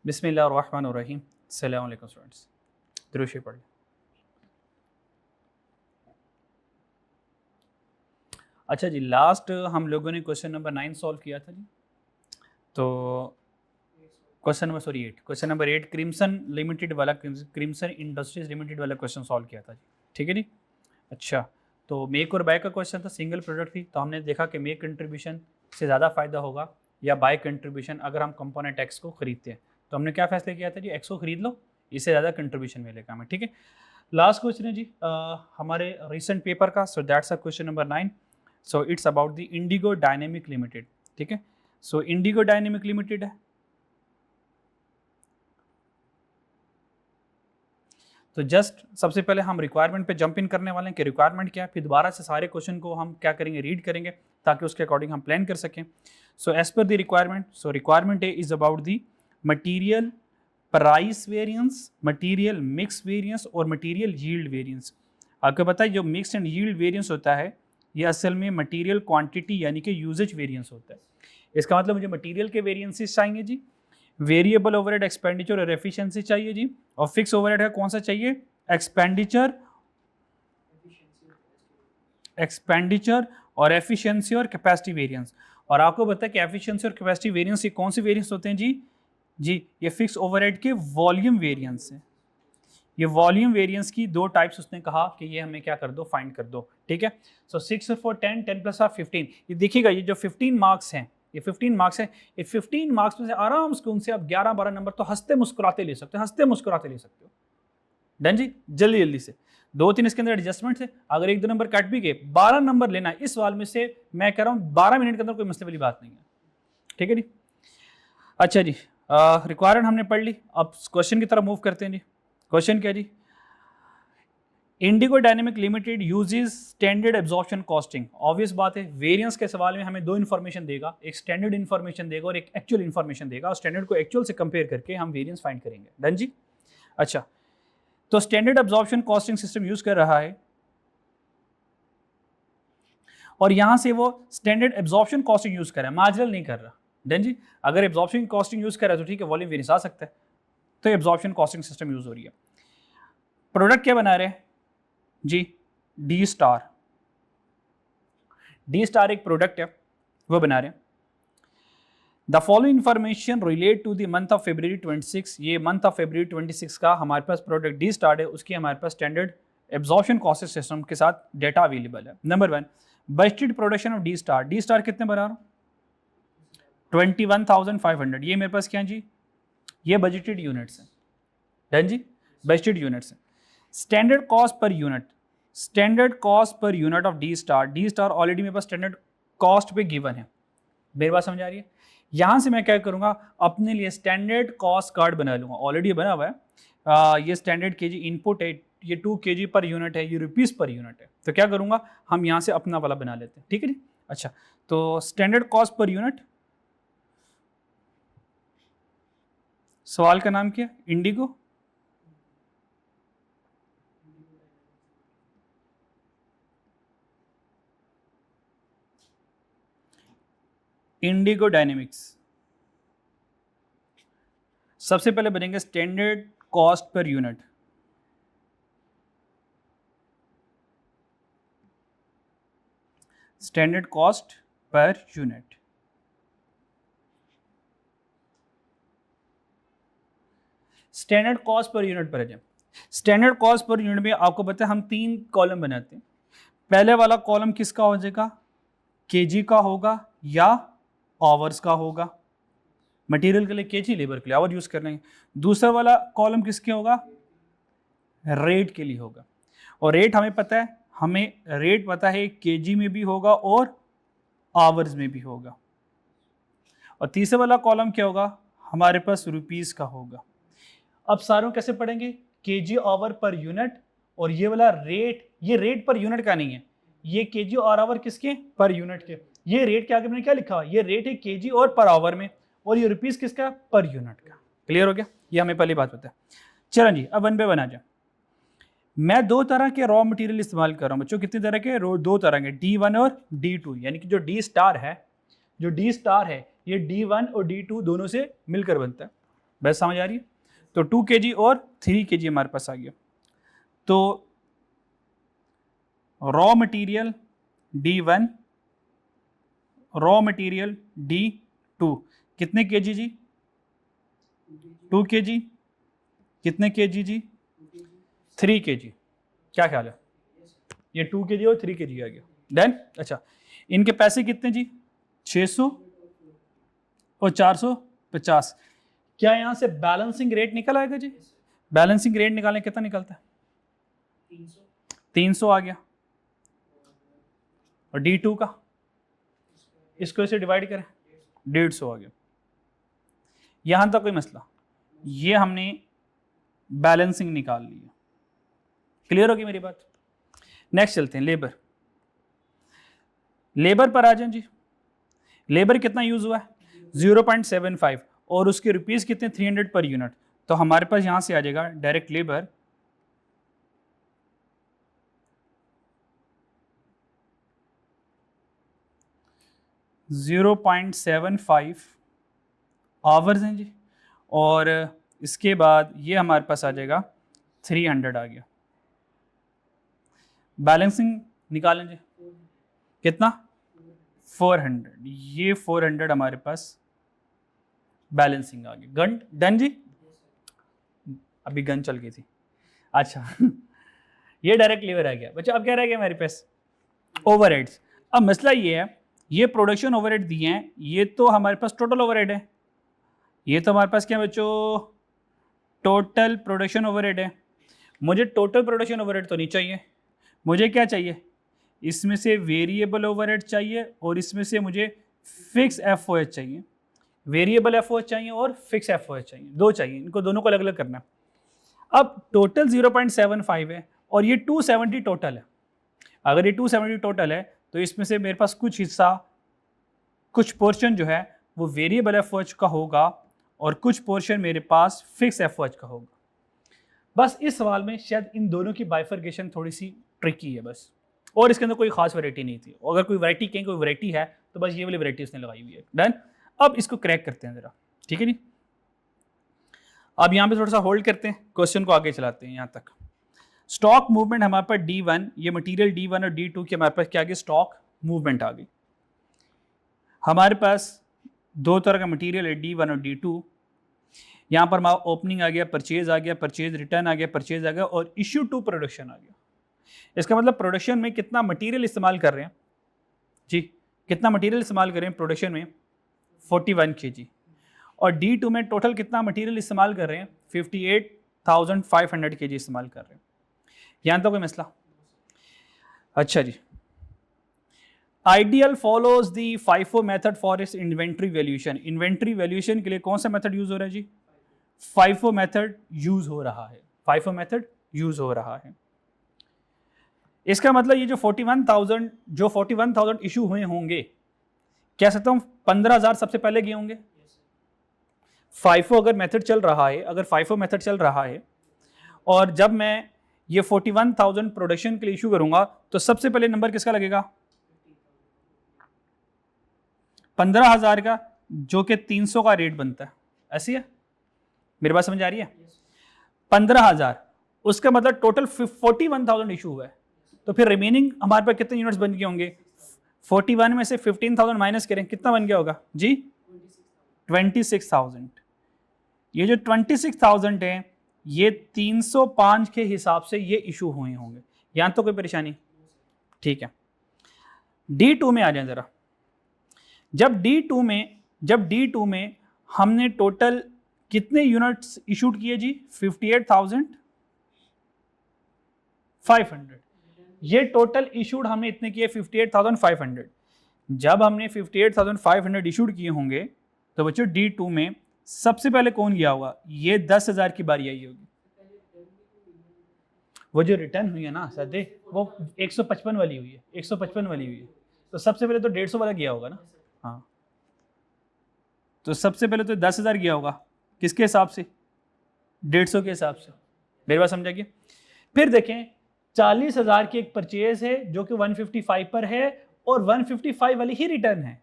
बिस्मिल्लाहिर्रहमानिर्रहीम। अस्सलाम वालेकुम स्टूडेंट्स, दुरूद शरीफ पढ़ लें। अच्छा जी, लास्ट हम लोगों ने क्वेश्चन नंबर 9 सॉल्व किया था जी। तो क्वेश्चन नंबर 8 क्रिम्सन लिमिटेड वाला, क्रिम्सन इंडस्ट्रीज लिमिटेड वाला क्वेश्चन सॉल्व किया था जी। ठीक है जी। अच्छा, तो मेक और बाय का क्वेश्चन था, सिंगल प्रोडक्ट थी, तो हमने देखा कि मेक कंट्रीब्यूशन से ज़्यादा फायदा होगा या बाय कंट्रीब्यूशन अगर हम कंपोनेंट एक्स को खरीदते हैं। तो हमने क्या फैसला किया था जी, एक्स को खरीद लो, इससे ज़्यादा कंट्रीब्यूशन मिलेगा हमें। ठीक है, लास्ट क्वेश्चन है जी हमारे रिसेंट पेपर का। So that's a question number 9। So it's about the Indigo Dynamic limited. ठीक है, सो इंडिगो डायनेमिक लिमिटेड है। तो जस्ट सबसे पहले हम रिक्वायरमेंट पे जंप इन करने वाले हैं कि रिक्वायरमेंट क्या है, फिर दोबारा से सारे क्वेश्चन को हम क्या करेंगे, रीड करेंगे ताकि उसके अकॉर्डिंग हम प्लान कर सकें। So as per the requirement, so requirement is about the material price variance, material mix variance और मटीरियल यील्ड वेरिएंस। आपको पता है जो मिक्स एंड यील्ड वेरिएंस होता है ये असल में मटीरियल क्वांटिटी यानी कि यूजेज वेरिएंस होता है। इसका मतलब मुझे मटीरियल के वेरिएंसेस चाहिए जी, वेरिएबल ओवरहेड एक्सपेंडिचर और एफिशिएंसी चाहिए जी, और फिक्स ओवरहेड का कौन सा चाहिए, एक्सपेंडिचर और एफिशिएंसी और कैपेसिटी वेरिएंस। और आपको पता है कि एफिशिएंसी और कैपेसिटी वेरिएंस ये कौन से वेरिएंस होते हैं जी ये फिक्स ओवरहेड के वॉल्यूम वेरिएंस है। ये वॉल्यूम वेरिएंस की दो टाइप्स उसने कहा कि ये हमें क्या कर दो, फाइंड कर दो। ठीक है, सो 6 4 10 10 प्लस 15। ये देखिएगा ये जो 15 मार्क्स हैं, ये 15 मार्क्स है, ये 15 मार्क्स में से आराम से उनसे आप 11-12 नंबर तो हंसते मुस्कुराते ले सकते हो, हंसते मुस्कुराते ले सकते हो। डन जी, जल्दी जल्दी से 2-3 इसके अंदर एडजस्टमेंट है। अगर 1-2 नंबर कट भी गए, 12 नंबर लेना इस सवाल में से, मैं कह रहा हूँ 12 मिनट के अंदर कोई मसले वाली बात नहीं है। ठीक है जी। अच्छा जी, रिक्वायरमेंट हमने पढ़ ली, अब क्वेश्चन की तरफ मूव करते हैं जी। क्वेश्चन क्या जी, Indigo Dynamic Limited uses standard absorption costing. Obvious बात है, वेरिएंस के सवाल में हमें दो इन्फॉर्मेशन देगा, एक स्टैंडर्ड इन्फॉर्मेशन देगा और एक एक्चुअल इन्फॉर्मेशन देगा, और स्टैंडर्ड को एक्चुअल से कंपेयर करके हम वेरिएंस फाइंड करेंगे। डन जी। अच्छा, तो standard absorption costing system use कर रहा है और यहां से वो स्टैंडर्ड एब्जॉर्प्शन कॉस्टिंग यूज कर रहा है, मार्जिनल नहीं कर रहा। डन जी, अगर एब्जॉर्प्शन कॉस्टिंग यूज कर रहा है तो ठीक है, वॉल्यूम वेरिएंस आ सकता है, तो एब्जॉर्प्शन कॉस्टिंग सिस्टम यूज हो रही है। प्रोडक्ट क्या बना रहे हैं जी, डी स्टार। डी स्टार एक प्रोडक्ट है, वो बना रहे हैं। The following information relate to the month of February 26। ये मंथ ऑफ February 26 का हमारे पास प्रोडक्ट डी स्टार है, उसकी हमारे पास स्टैंडर्ड एब्जॉर्प्शन कॉस्टिंग सिस्टम के साथ डेटा अवेलेबल है। Number 1, budgeted production of D star. D star कितने बना रहा हूँ, 21,500। ये मेरे पास क्या है जी, ये बजटेड यूनिट्स है। डन जी, बजटेड यूनिट्स है। Standard cost per unit, standard cost per unit of D star. D star already मेरे पास स्टैंडर्ड कॉस्ट पे गिवन है, मेरी बात समझ आ रही है। यहां से मैं क्या करूंगा, अपने लिए स्टैंडर्ड कॉस्ट कार्ड बना लूंगा, ऑलरेडी बना हुआ है। ये स्टैंडर्ड केजी इनपुट है, ये 2 kg पर यूनिट है, ये रुपीस पर यूनिट है। तो क्या करूंगा, हम यहां से अपना वाला बना लेते हैं। ठीक है जी। अच्छा, तो स्टैंडर्ड कॉस्ट पर यूनिट, सवाल का नाम क्या, इंडिगो। Indigo dynamics. सबसे पहले बनेंगे standard cost per unit. Standard cost per unit, standard cost per unit पर है। स्टैंडर्ड कॉस्ट पर यूनिट में आपको पता है हम 3 कॉलम बनाते हैं। पहले वाला कॉलम किसका हो जाएगा, केजी का होगा या आवर्स का होगा। मटेरियल के लिए केजी, लेबर के लिए आवर यूज कर लेंगे। दूसरा वाला कॉलम किसके होगा, रेट के लिए होगा। और रेट हमें पता है, हमें रेट पता है केजी में भी होगा और आवर्स में भी होगा। और तीसरे वाला कॉलम क्या होगा, हमारे पास रुपीस का होगा। अब सारों कैसे पढ़ेंगे, केजी आवर पर यूनिट, और ये वाला रेट, ये रेट पर यूनिट का नहीं है, ये केजी और आवर किसके, पर यूनिट के। ये रेट के आगे मैंने क्या लिखा हुआ, ये रेट है केजी और पर आवर में, और ये रुपीस किसका, पर यूनिट का। क्लियर हो गया, ये हमें पहली बात पता है। चलो जी, अब 1 पे बना जाए। मैं 2 तरह के रॉ मटेरियल इस्तेमाल कर रहा हूं बच्चों, कितने तरह के, 2 तरह के, D1 और D2। यानी कि जो D स्टार है, जो D स्टार है, ये D1 और D2 दोनों से मिलकर बनता है। बस समझ आ रही है? तो 2 kg और 3 kg हमारे पास आ गया। तो raw material D1, raw material D2 कितने kg जी? 2 kg। कितने kg जी? 3 kg। क्या ख्याल है? ये 2 kg और 3 kg आ गया। डन। अच्छा, इनके पैसे कितने जी? 600 और 450। क्या यहां से बैलेंसिंग रेट निकल आएगा जी? बैलेंसिंग रेट निकालें कितना निकलता है? 300 आ गया। और D2 का इसको इसे डिवाइड करें, 150 आ गया। यहां तक कोई मसला? ये हमने बैलेंसिंग निकाल ली है। क्लियर होगी मेरी बात? नेक्स्ट चलते हैं लेबर। लेबर पर आ जाएं जी। लेबर कितना यूज हुआ है? 0.75 और उसके रुपीस कितने? 300 पर यूनिट। तो हमारे पास यहां से आ जाएगा डायरेक्ट लेबर 0.75 आवर्स हैं जी। और इसके बाद ये हमारे पास आ जाएगा 300 आ गया। बैलेंसिंग निकालें जी। कितना? 400। ये 400 हमारे पास बैलेंसिंग आ गया। गन डन जी। अभी गन चल गई थी। अच्छा ये डायरेक्ट लेबर आ गया। बच्चों अब क्या रह गया हमारे पास? ओवरहेड्स। अब मसला ये है, ये प्रोडक्शन ओवरहेड दिए हैं, ये तो हमारे पास टोटल ओवरहेड है। ये तो हमारे पास क्या बच्चों? टोटल प्रोडक्शन ओवरहेड है। मुझे टोटल प्रोडक्शन ओवरहेड तो नहीं चाहिए, मुझे क्या चाहिए? इसमें से वेरिएबल ओवरहेड चाहिए और इसमें से मुझे फिक्स एफओएच चाहिए। वेरिएबल एफओएच चाहिए और फिक्स एफओएच चाहिए, दो चाहिए, इनको दोनों को अलग अलग करना है। अब टोटल 0.75 है और ये 270 टोटल है। अगर ये 270 टोटल है तो इसमें से मेरे पास कुछ हिस्सा, कुछ पोर्शन जो है वो वेरिएबल एफओएच का होगा और कुछ पोर्शन मेरे पास फिक्स एफओएच का होगा। बस इस सवाल में शायद इन दोनों की बाइफर्केशन थोड़ी सी ट्रिकी है बस, और इसके अंदर कोई खास वैरायटी नहीं थी। अगर कोई वैरायटी कहीं कोई वैरायटी है तो बस ये वाली वैरायटी उसने लगाई हुई है। डन। अब इसको क्रैक करते हैं जरा, ठीक है जी। अब यहाँ पे थोड़ा सा होल्ड करते हैं, क्वेश्चन को आगे चलाते हैं। यहाँ तक स्टॉक मूवमेंट हमारे पास D1, ये मटेरियल D1 और D2 की हमारे पास क्या आ गई? स्टॉक मूवमेंट आ गई। हमारे पास दो तरह का मटेरियल है, D1 और D2। यहाँ पर हमारा ओपनिंग आ गया, परचेज आ गया, परचेज रिटर्न आ गया, परचेज आ गया और इश्यू टू प्रोडक्शन आ गया। इसका मतलब प्रोडक्शन में कितना मटेरियल इस्तेमाल कर रहे हैं जी? कितना मटेरियल इस्तेमाल कर रहे हैं प्रोडक्शन में? 41 kg। और D2 में टोटल कितना मटेरियल इस्तेमाल कर रहे हैं? 58,500 kg इस्तेमाल कर रहे हैं। यहाँ तो कोई मसला? अच्छा जी। Ideal follows the FIFO method for इस इन्वेंट्री वैल्यूएशन। इन्वेंट्री वैल्यूएशन के लिए कौन सा मेथड यूज हो रहा है जी? FIFO मेथड यूज हो रहा है। FIFO मेथड यूज हो रहा है। इसका मतलब ये जो 41,000 इशू हुए होंगे, कह सकता हूं 15,000 सबसे पहले गए होंगे। FIFO अगर मेथड चल रहा है, अगर FIFO मेथड चल रहा है और जब मैं ये 41,000 प्रोडक्शन के लिए इशू करूंगा तो सबसे पहले नंबर किसका लगेगा? 15,000 का, जो कि 300 का रेट बनता है। ऐसी है मेरी बात समझ आ रही है? 15,000, उसका मतलब टोटल 41,000 इशू हुआ है। तो फिर रिमेनिंग हमारे पास कितने यूनिट्स बन गए होंगे? 41 में से 15,000 माइनस करें, कितना बन गया होगा जी? 26,000। ये जो 26,000 है ये 305 के हिसाब से ये इशू हुए होंगे। यहां तो कोई परेशानी? ठीक है। D2 में आ जाए जरा। जब D2 में हमने टोटल कितने यूनिट्स इशूड किए जी? 58,500। ये टोटल इशूड हमने इतने किए 58,500। जब हमने 58,500 इशूड किए होंगे तो बच्चों D2 में सबसे पहले कौन गया होगा? ये 10,000 की बारी आई होगी। वो जो रिटर्न हुई है ना सदे, वो 155 वाली हुई है, 155 वाली हुई है। तो सबसे पहले तो 150 वाला गया होगा ना। हाँ, तो सबसे पहले तो 10,000 गया होगा। किसके हिसाब से? 150 के हिसाब से। मेरी बात समझा? फिर देखें 40,000 की एक परचेज है जो कि 155 पर है और 155 वाली ही रिटर्न है।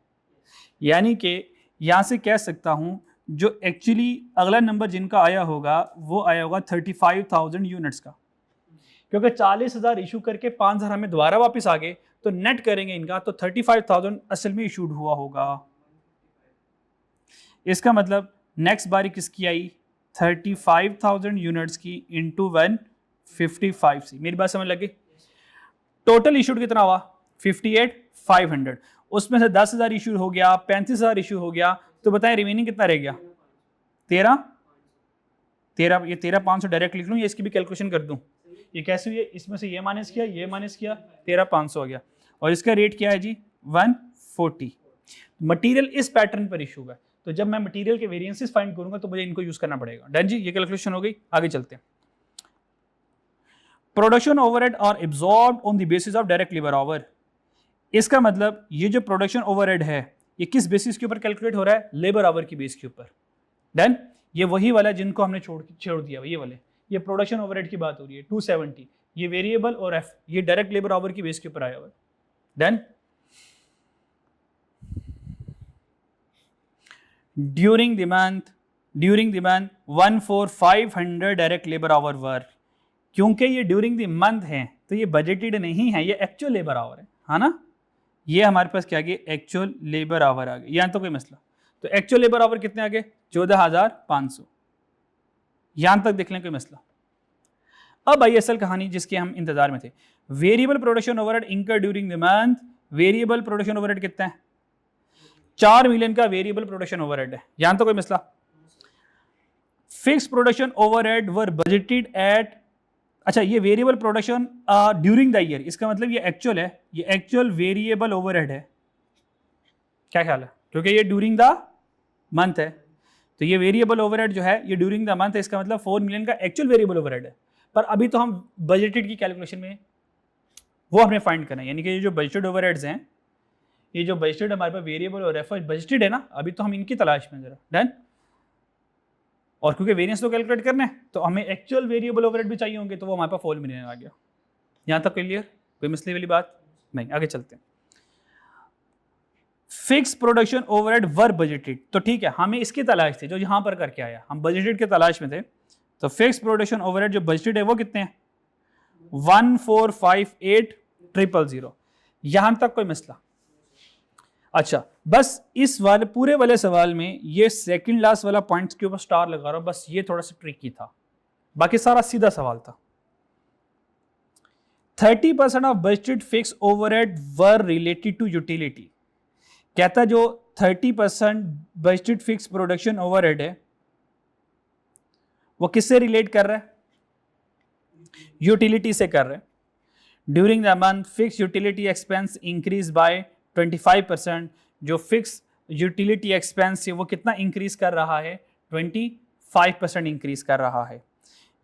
यानी कि यहां से कह सकता हूं जो एक्चुअली अगला नंबर जिनका आया होगा वो आया होगा 35,000 यूनिट्स का, क्योंकि 40,000 इशू करके 5,000 हमें दोबारा वापस आ गए, तो नेट करेंगे इनका तो 35,000 असल में इशूड हुआ होगा। इसका मतलब नेक्स्ट बारी किसकी आई, 35,000 यूनिट्स की इंटू 155 सी। मेरी बात समझ लगी? टोटल इशूड कितना हुआ 58,500, उसमें से 10,000 इशू हो गया, 35,000 इशू हो गया, तो बताएं रिमेनिंग कितना रह गया 13 ये 13,500 डायरेक्ट लिख लूँ या इसकी भी कैलकुलेशन कर दूँ? ये कैसे हुई है, इसमें से ये माइनस किया, ये माइनस किया, 13,500 हो गया, और इसका रेट क्या है जी 140। मटेरियल इस पैटर्न पर इशू है, तो जब मैं मटेरियल के वेरिएंसेस फाइंड करूंगा तो मुझे इनको यूज करना पड़ेगा। डन जी, ये कैलकुलेशन हो गई, आगे चलते हैं। Production overhead are absorbed on the basis of direct labour hour. इसका मतलब ये जो प्रोडक्शन ओवरहेड है ये किस बेसिस के ऊपर कैलकुलेट हो रहा है, लेबर आवर की बेस के ऊपर। डन, ये वही वाला जिनको हमने छोड़ दिया, ये वाले, ये प्रोडक्शन ओवरहेड की बात हो रही है 270, ये वेरिएबल और एफ ये डायरेक्ट लेबर आवर की बेस के ऊपर आया हुआ है। Done, during the month 14500 direct labour hour were. क्योंकि ये ड्यूरिंग द मंथ है तो ये बजटेड नहीं है, ये एक्चुअल लेबर आवर है ना। ये हमारे पास क्या आ गया, एक्चुअल लेबर आवर आ गया, यहाँ तो कोई मसला। तो एक्चुअल लेबर आवर कितने आ गए 14,500, यहां तक देख लें कोई मसला। अब आई असल कहानी जिसके हम इंतजार में थे, वेरिएबल प्रोडक्शन ओवरहेड इंकर during the month. Variable production overhead कितना है, 4 मिलियन का वेरिएबल प्रोडक्शन ओवरहेड है, यहां तो कोई मसला। फिक्स प्रोडक्शन ओवरहेड वर बजटेड एट, अच्छा ये variable production during the year, इसका मतलब ये एक्चुअल है, ये एक्चुअल वेरिएबल ओवरहेड है, क्या ख्याल है, क्योंकि ये ड्यूरिंग द मंथ है, तो ये वेरिएबल ओवरहेड जो है ये ड्यूरिंग द मंथ है, इसका मतलब 4 मिलियन का एक्चुअल वेरिएबल ओवरहेड है। पर अभी तो हम बजटेड की कैलकुलेशन में वो हमने फाइंड करना है, यानी कि ये जो बजटेड ओवरहेड्स हैं, ये जो बजटेड हमारे पास वेरिएबल और एफ बजटेड है ना, अभी तो हम इनकी तलाश में जरा। डन, और क्योंकि वेरिएंस तो कैलकुलेट करना है तो हमें एक्चुअल वेरिएबल ओवरहेड भी चाहिए होंगे, तो वो हमारे पास 4 मिलियन आ गया। यहां तक क्लियर, कोई मसले वाली बात नहीं, आगे चलते हैं। फिक्स प्रोडक्शन ओवरहेड वर बजटेड, तो ठीक है हमें इसकी तलाश थी, जो यहां पर करके आया, हम बजटेड के तलाश में थे। तो फिक्स प्रोडक्शन ओवरहेड जो बजटेड है वो कितने हैं 1458000, यहां तक कोई मसला। अच्छा बस इस वाले पूरे वाले सवाल में ये सेकंड लास्ट वाला पॉइंट्स के ऊपर स्टार लगा रहा हूं, बस ये थोड़ा सा ट्रिकी था, बाकी सारा सीधा सवाल था। 30% of budgeted fix overhead were related to utility. कहता जो 30% बजटेड फिक्स प्रोडक्शन ओवरहेड है वो किससे रिलेट कर रहा है, यूटिलिटी से कर रहे हैं। During the month fix utility expense increase by 25%, जो फिक्स यूटिलिटी एक्सपेंस है वो कितना इंक्रीज कर रहा है 25% इंक्रीज कर रहा है।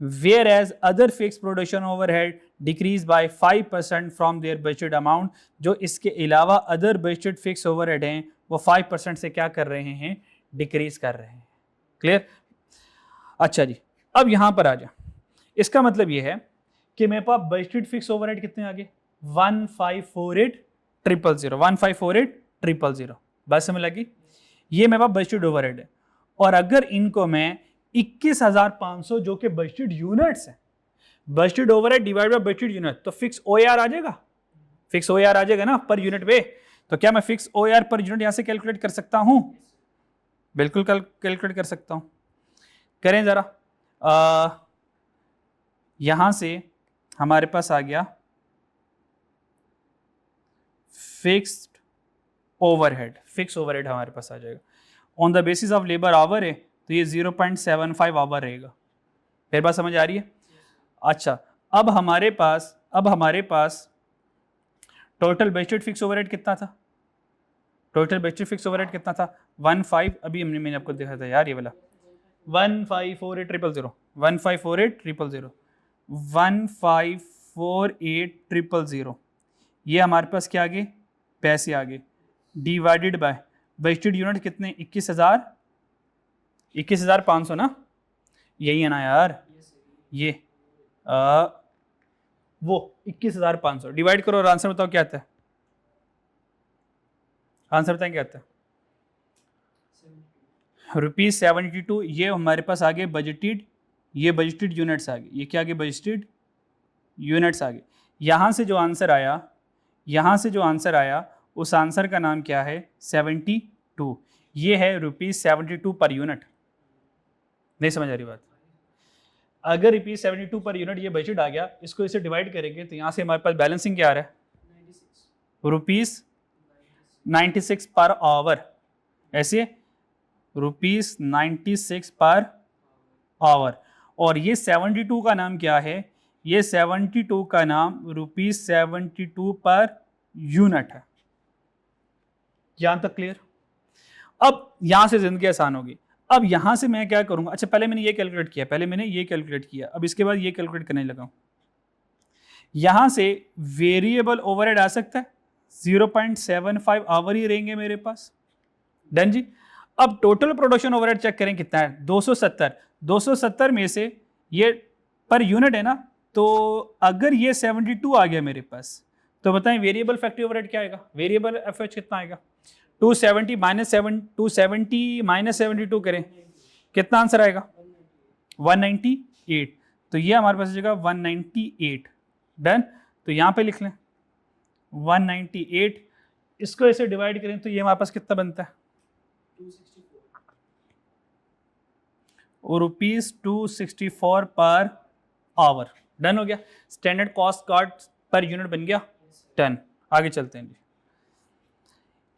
Whereas other fix production overhead decrease by 5% from their budgeted amount, जो इसके अलावा अदर बजटेड फिक्स ओवरहेड हैं वो 5% से क्या कर रहे हैं, डिक्रीज कर रहे हैं। क्लियर? अच्छा जी, अब यहां पर आ जा, इसका मतलब यह है कि मेरे पास बजटेड फिक्स ओवरहेड कितने आ गए 1548000, बात समझ लगी? ये मेरे पास बजटेड ओवरहेड है, और अगर इनको मैं 21,500 जो कि बजटेड यूनिट्स है, budgeted overhead divide by budgeted unit, तो फिक्स ओआर आ जाएगा, फिक्स ओआर आ जाएगा ना पर यूनिट पे। तो क्या मैं फिक्स ओआर पर यूनिट यहां से कैलकुलेट कर सकता हूं? बिल्कुल कैलकुलेट कर सकता हूं, करें जरा। यहां से हमारे पास आ गया फिक्स्ड ओवरहेड, फिक्स ओवरहेड हमारे पास आ जाएगा on the basis of labour our है, तो ये 0.75 आवर रहेगा। फिर बात समझ आ रही है? अच्छा अब हमारे पास टोटल बजटेड फिक्स ओवरहेड कितना था, टोटल बजटेड फिक्स ओवरहेड कितना था 15, अभी मैंने आपको देखा था यार, ये वाला 1548000, 1548000, ये हमारे पास क्या आ गए, पैसे आ गए, डिवाइडेड बाय बजटेड यूनिट कितने 21,500 ना, यही है ना यार, ये वो 21,500 डिवाइड करो और आंसर बताओ क्या आता है, आंसर बताएं क्या आता है ₹72 ये हमारे पास आ गए बजटेड, ये बजटेड यूनिट्स आ गए, ये क्या आ गए बजटेड यूनिट्स आ गए। यहाँ से जो आंसर आया, यहाँ से जो आंसर आया उस आंसर का नाम क्या है 72, ये है ₹72 पर यूनिट। नहीं समझ आ रही बात? अगर ₹72 पर यूनिट ये बजट आ गया, इसको इसे डिवाइड करेंगे तो यहाँ से हमारे पास बैलेंसिंग क्या आ रहा है ₹96 पर आवर, ऐसे ₹96 पर आवर। और ये 72 का नाम क्या है, ये 72 का नाम ₹72 पर यूनिट है। यहां तक क्लियर? अब यहां से जिंदगी आसान होगी। अब यहां से मैं क्या करूंगा, अच्छा पहले मैंने ये कैलकुलेट किया, पहले मैंने ये कैलकुलेट किया, अब इसके बाद ये कैलकुलेट करने लगा हूं। यहां से वेरिएबल ओवरहेड आ सकता है 0.75 आवर ही रहेंगे मेरे पास। डन जी। अब टोटल प्रोडक्शन ओवरहेड चेक करें कितना है 270। 270 में से ये पर यूनिट है ना, तो अगर ये 72 आ गया मेरे पास, तो बताएं वेरिएबल फैक्ट्री ओवरहेड क्या आएगा, वेरिएबल एफएच कितना आएगा 270 माइनस 72 करें कितना आंसर आएगा 198। तो ये हमारे पास आ जाएगा 198। डन। तो यहाँ पे लिख लें 198, इसको ऐसे डिवाइड करें तो ये हमारे पास कितना बनता है ₹264 पर आवर। डन हो गया। Standard cost card per unit बन गया 10। आगे चलते हैं जी।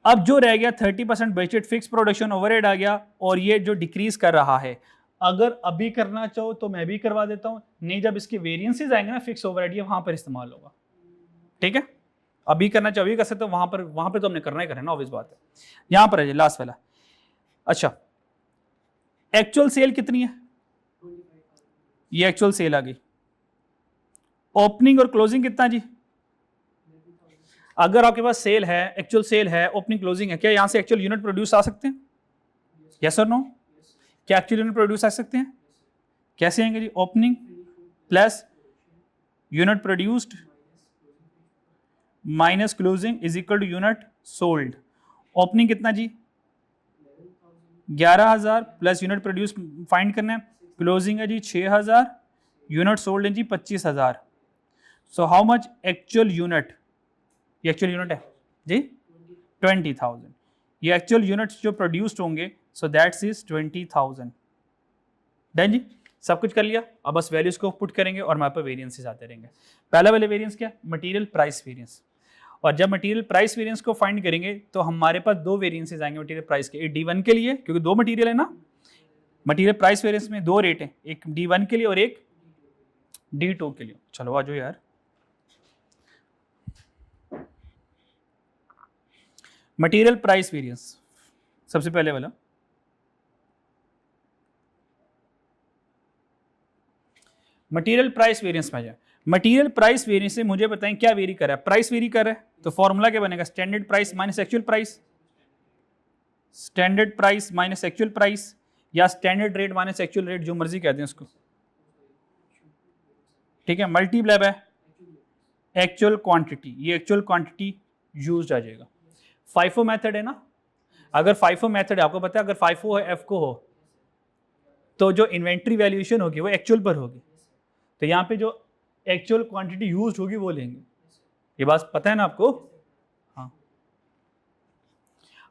अब जो रह गया 30% बजट फिक्स प्रोडक्शन ओवरहेड आ गया, और ये जो डिक्रीज कर रहा है, अगर अभी करना चाहो तो मैं भी करवा देता हूं, नहीं जब इसके वेरिएंसेस आएंगे ना फिक्स ओवरहेड, ये वहां पर इस्तेमाल होगा। ठीक है, अभी करना चाहो अभी कर सकते हो, वहां पर तो हमने करना ही करना, ऑब्वियस बात है। यहां पर है लास्ट वाला। अच्छा, एक्चुअल सेल कितनी है, ये एक्चुअल सेल आ गई। ओपनिंग और क्लोजिंग कितना जी, अगर आपके पास सेल है, एक्चुअल सेल है, ओपनिंग क्लोजिंग है, क्या यहां से एक्चुअल यूनिट प्रोड्यूस आ सकते हैं? यस और नो? क्या एक्चुअल यूनिट प्रोड्यूस आ सकते हैं? कैसे आएंगे जी? Opening plus unit produced minus closing is equal to unit sold. Opening कितना जी 11,000 प्लस यूनिट प्रोड्यूस फाइंड करना है, क्लोजिंग है जी 6,000, यूनिट सोल्ड है जी 25,000। So how much actual unit, ये एक्चुअल यूनिट है जी 20,000। ये एक्चुअल यूनिट्स जो प्रोड्यूस्ड होंगे, सो दैट्स इज 20,000। डन जी, सब कुछ कर लिया। अब बस वैल्यूज को पुट करेंगे और हमारे पास वेरिएंसेस आते रहेंगे। पहला वाले वेरिएंस क्या, मटेरियल प्राइस वेरिएंस। और जब मटेरियल प्राइस वेरिएंस को फाइंड करेंगे तो हमारे पास दो वेरिएंसेस आएंगे मटेरियल प्राइस के, एक D1 के लिए, क्योंकि दो मटेरियल है ना, मटेरियल प्राइस वेरिएंस में दो रेट हैं, एक D1 के लिए और एक D2 के लिए। चलो आ जाओ यार, मटेरियल प्राइस वेरिएंस सबसे पहले वाला। मटेरियल प्राइस वेरिएंस में जाए, मटेरियल प्राइस वेरिएंस से मुझे बताएं क्या वेरी कर रहा है, प्राइस वेरी कर रहा है, तो फॉर्मूला क्या बनेगा, standard price minus actual price, standard price minus actual price, या standard rate minus actual rate, जो मर्जी कहते हैं उसको। ठीक है, मल्टीप्लाई बाय एक्चुअल क्वांटिटी, ये एक्चुअल क्वांटिटी यूज्ड आ जाएगा। फाइफो मेथड है ना, अगर फाइफो मेथड है, आपको पता है अगर फाइफो है एफ को हो तो जो इन्वेंट्री वैल्यूएशन होगी वो एक्चुअल पर होगी, तो यहाँ पे जो एक्चुअल क्वांटिटी यूज्ड होगी वो लेंगे। ये बात पता है ना आपको? हाँ।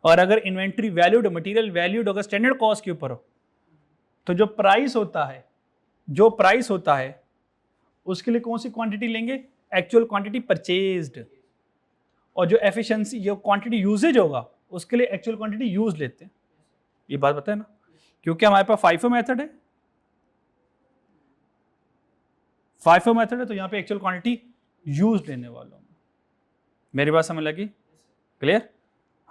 और अगर इन्वेंट्री वैल्यूड, मटेरियल वैल्यूड अगर स्टैंडर्ड कॉस्ट के ऊपर हो, तो जो प्राइस होता है, जो प्राइस होता है उसके लिए कौन सी क्वांटिटी लेंगे, एक्चुअल क्वांटिटी परचेज्ड। और जो एफिशिएंसी, जो क्वांटिटी यूजेज होगा उसके लिए एक्चुअल क्वांटिटी यूज लेते हैं। ये बात पता है ना, क्योंकि हमारे पास फाइफो मेथड है, फाइफो मेथड है, तो यहाँ पे एक्चुअल क्वांटिटी यूज लेने वाला हूँ। मेरी बात समझ लगी? क्लियर?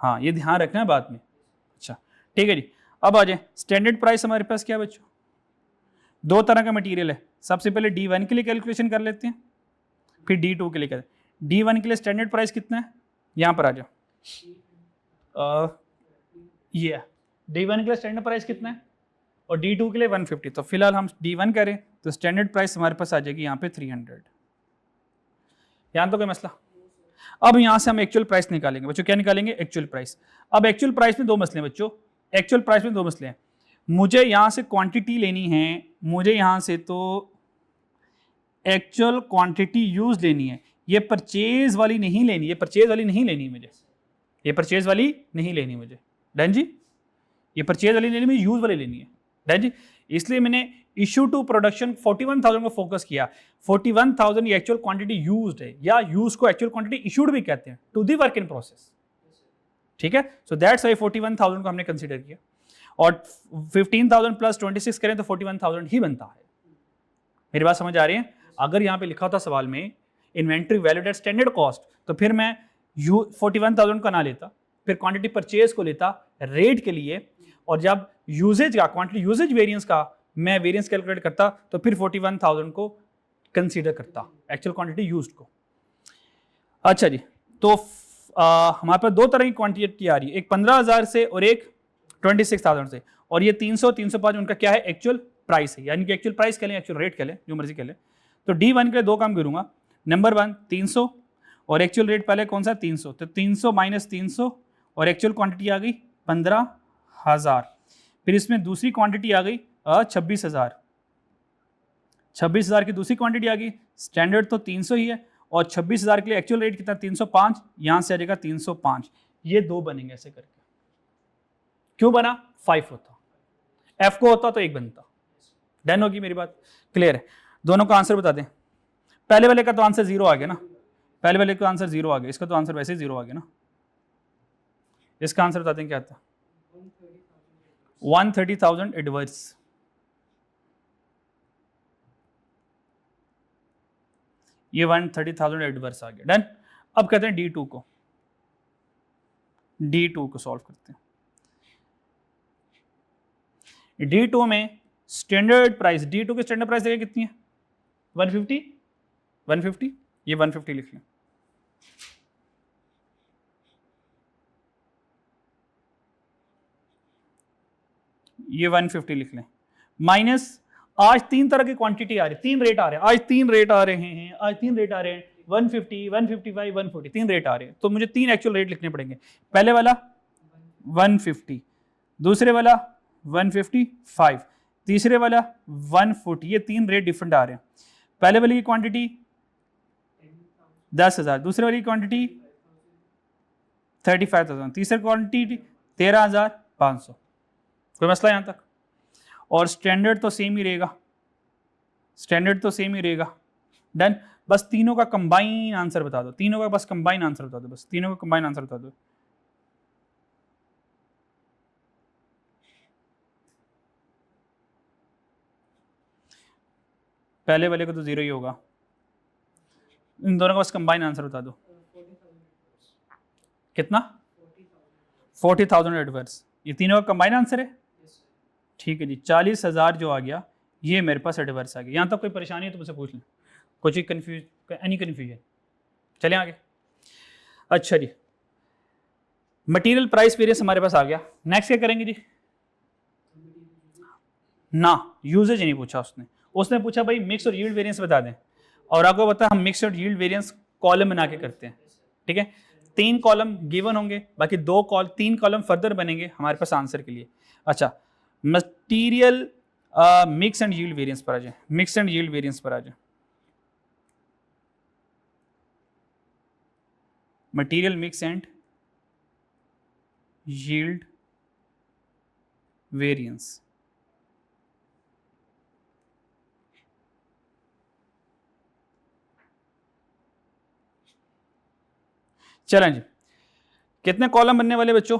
हाँ, ये ध्यान रखना है बाद में। अच्छा ठीक है जी, अब आ जाए स्टैंडर्ड प्राइस। हमारे पास क्या बच्चों, दो तरह का मटेरियल है। सबसे पहले D1 के लिए कैलकुलेशन कर लेते हैं, फिर D2 के लिए करें। D1 के लिए स्टैंडर्ड प्राइस कितना है, यहाँ पर आ जाओ, ये D1 के लिए स्टैंडर्ड प्राइस कितना है और D2 के लिए 150। तो फिलहाल हम D1 करें तो स्टैंडर्ड प्राइस हमारे पास आ जाएगी यहाँ पे 300। यहाँ तो कोई मसला? अब यहाँ से हम एक्चुअल प्राइस निकालेंगे बच्चों। क्या निकालेंगे? Actual price. अब एक्चुअल प्राइस में दो मसले हैं बच्चों, एक्चुअल प्राइस में दो मसले हैं। मुझे यहां से क्वांटिटी लेनी है, मुझे यहां से तो एक्चुअल क्वांटिटी यूज लेनी है, ये परचेज वाली नहीं लेनी, ये परचेज वाली नहीं लेनी मुझे, ये परचेज वाली नहीं लेनी मुझे, डन जी, ये परचेज वाली लेनी, मुझे यूज वाली लेनी है, डन जी। इसलिए मैंने इशू टू प्रोडक्शन 41,000 को फोकस किया। 41,000 ये एक्चुअल क्वांटिटी यूज्ड है, या यूज को एक्चुअल क्वांटिटी इशूड भी कहते हैं to the work in process, ठीक है। सो दैट्स वाई 41,000 को हमने कंसीडर किया, और 15,000 प्लस 26 करें तो 41,000 ही बनता है। मेरी बात समझ आ रही है? अगर यहाँ पे लिखा होता सवाल में inventory valued at standard cost, तो फिर मैं 41,000 का ना लेता, फिर क्वांटिटी परचेज को लेता रेट के लिए, और जब यूजेज का क्वांटिटी यूजेज वेरिएंस का मैं वेरिएंस कैलकुलेट करता तो फिर 41,000 को कंसीडर करता एक्चुअल क्वांटिटी यूज्ड को। अच्छा जी, तो हमारे पास दो तरह की क्वांटिटी आ रही है, एक 15,000 से और एक 26,000 से, और ये 300 305 उनका क्या है, एक्चुअल प्राइस है, यानी कि एक्चुअल प्राइस कह लें, एक्चुअल रेट कह लें, जो मर्जी कह लें। तो D1 के लिए दो काम करूंगा, नंबर 1 300 और एक्चुअल रेट पहले कौन सा 300, तो 300 माइनस 300 और एक्चुअल क्वांटिटी आ गई 15,000। फिर इसमें दूसरी क्वांटिटी आ गई 26,000, 26,000 की दूसरी क्वांटिटी आ गई, स्टैंडर्ड तो 300 ही है, और 26,000 के लिए एक्चुअल रेट कितना 305, यहां से आ जाएगा 305। ये दो बनेंगे ऐसे करके। क्यों बना? 5 होता, F को होता तो 1 बनता। डन होगी मेरी बात, क्लियर है? दोनों का आंसर बता दें। पहले वाले का तो आंसर 0 आ गया ना, पहले वाले का आंसर 0 आ गया, इसका तो आंसर वैसे ही 0 आ गया ना। इसका आंसर बताते हैं क्या था, 130,000 एडवर्स। ये 130,000 एडवर्स आ गया, डन। अब कहते हैं D2 को, D2 को सॉल्व करते हैं। D2 में स्टैंडर्ड प्राइस, D2 की स्टैंडर्ड प्राइस देखिए कितनी है, 150, 150, ये 150 लिख लें। ये 150 लिख लें, माइनस आज 3 तरह की क्वांटिटी आ रही है, 3 रेट आ रहे हैं, आज 3 रेट आ रहे हैं, आज 3 रेट आ रहे हैं, 150, 155, 140, 3 रेट आ रहे हैं, तो मुझे 3 एक्चुअल रेट लिखने पड़ेंगे। पहले वाला 150, दूसरे वाला 155, तीसरे वाला 140, ये 3 रेट डिफरेंट आ रहे हैं। पहले वाली की क्वांटिटी 10,000, दूसरे वाली क्वांटिटी 35,000, तीसरी क्वांटिटी 13,500। कोई मसला यहाँ तक? और स्टैंडर्ड तो सेम ही रहेगा, स्टैंडर्ड तो सेम ही रहेगा, डन। बस तीनों का कंबाइन आंसर बता दो, तीनों का बस कंबाइन आंसर बता दो, बस तीनों का कंबाइन आंसर बता दो। पहले वाले को तो 0 ही होगा, इन दोनों का बस कंबाइन आंसर बता दो। कितना? 40,000 एडवर्स, ये तीनों का कंबाइन आंसर है, ठीक है जी। 40,000 जो आ गया ये मेरे पास एडवर्स आ गया। यहाँ तक कोई परेशानी है तो मुझसे पूछ लें, कुछ ही एनी कन्फ्यूजन? चलें आगे। अच्छा जी, मटेरियल प्राइस वेरिएंस हमारे पास आ गया। नेक्स्ट क्या करेंगे जी? ना, यूजेज नहीं पूछा उसने पूछा भाई मिक्स और यील्ड वेरिएंस बता दें, और आपको पता है हम मिक्स और यील्ड वेरिएंस कॉलम बना के करते हैं, ठीक है। 3 कॉलम गिवन होंगे, बाकी 3 कॉलम फर्दर बनेंगे हमारे पास आंसर के लिए। अच्छा, material mix and yield variance पर आ जाए, मिक्स एंड यील्ड वेरिएंस पर आ जाए। Material mix and yield variance, चलें जी। कितने कॉलम बनने वाले बच्चों?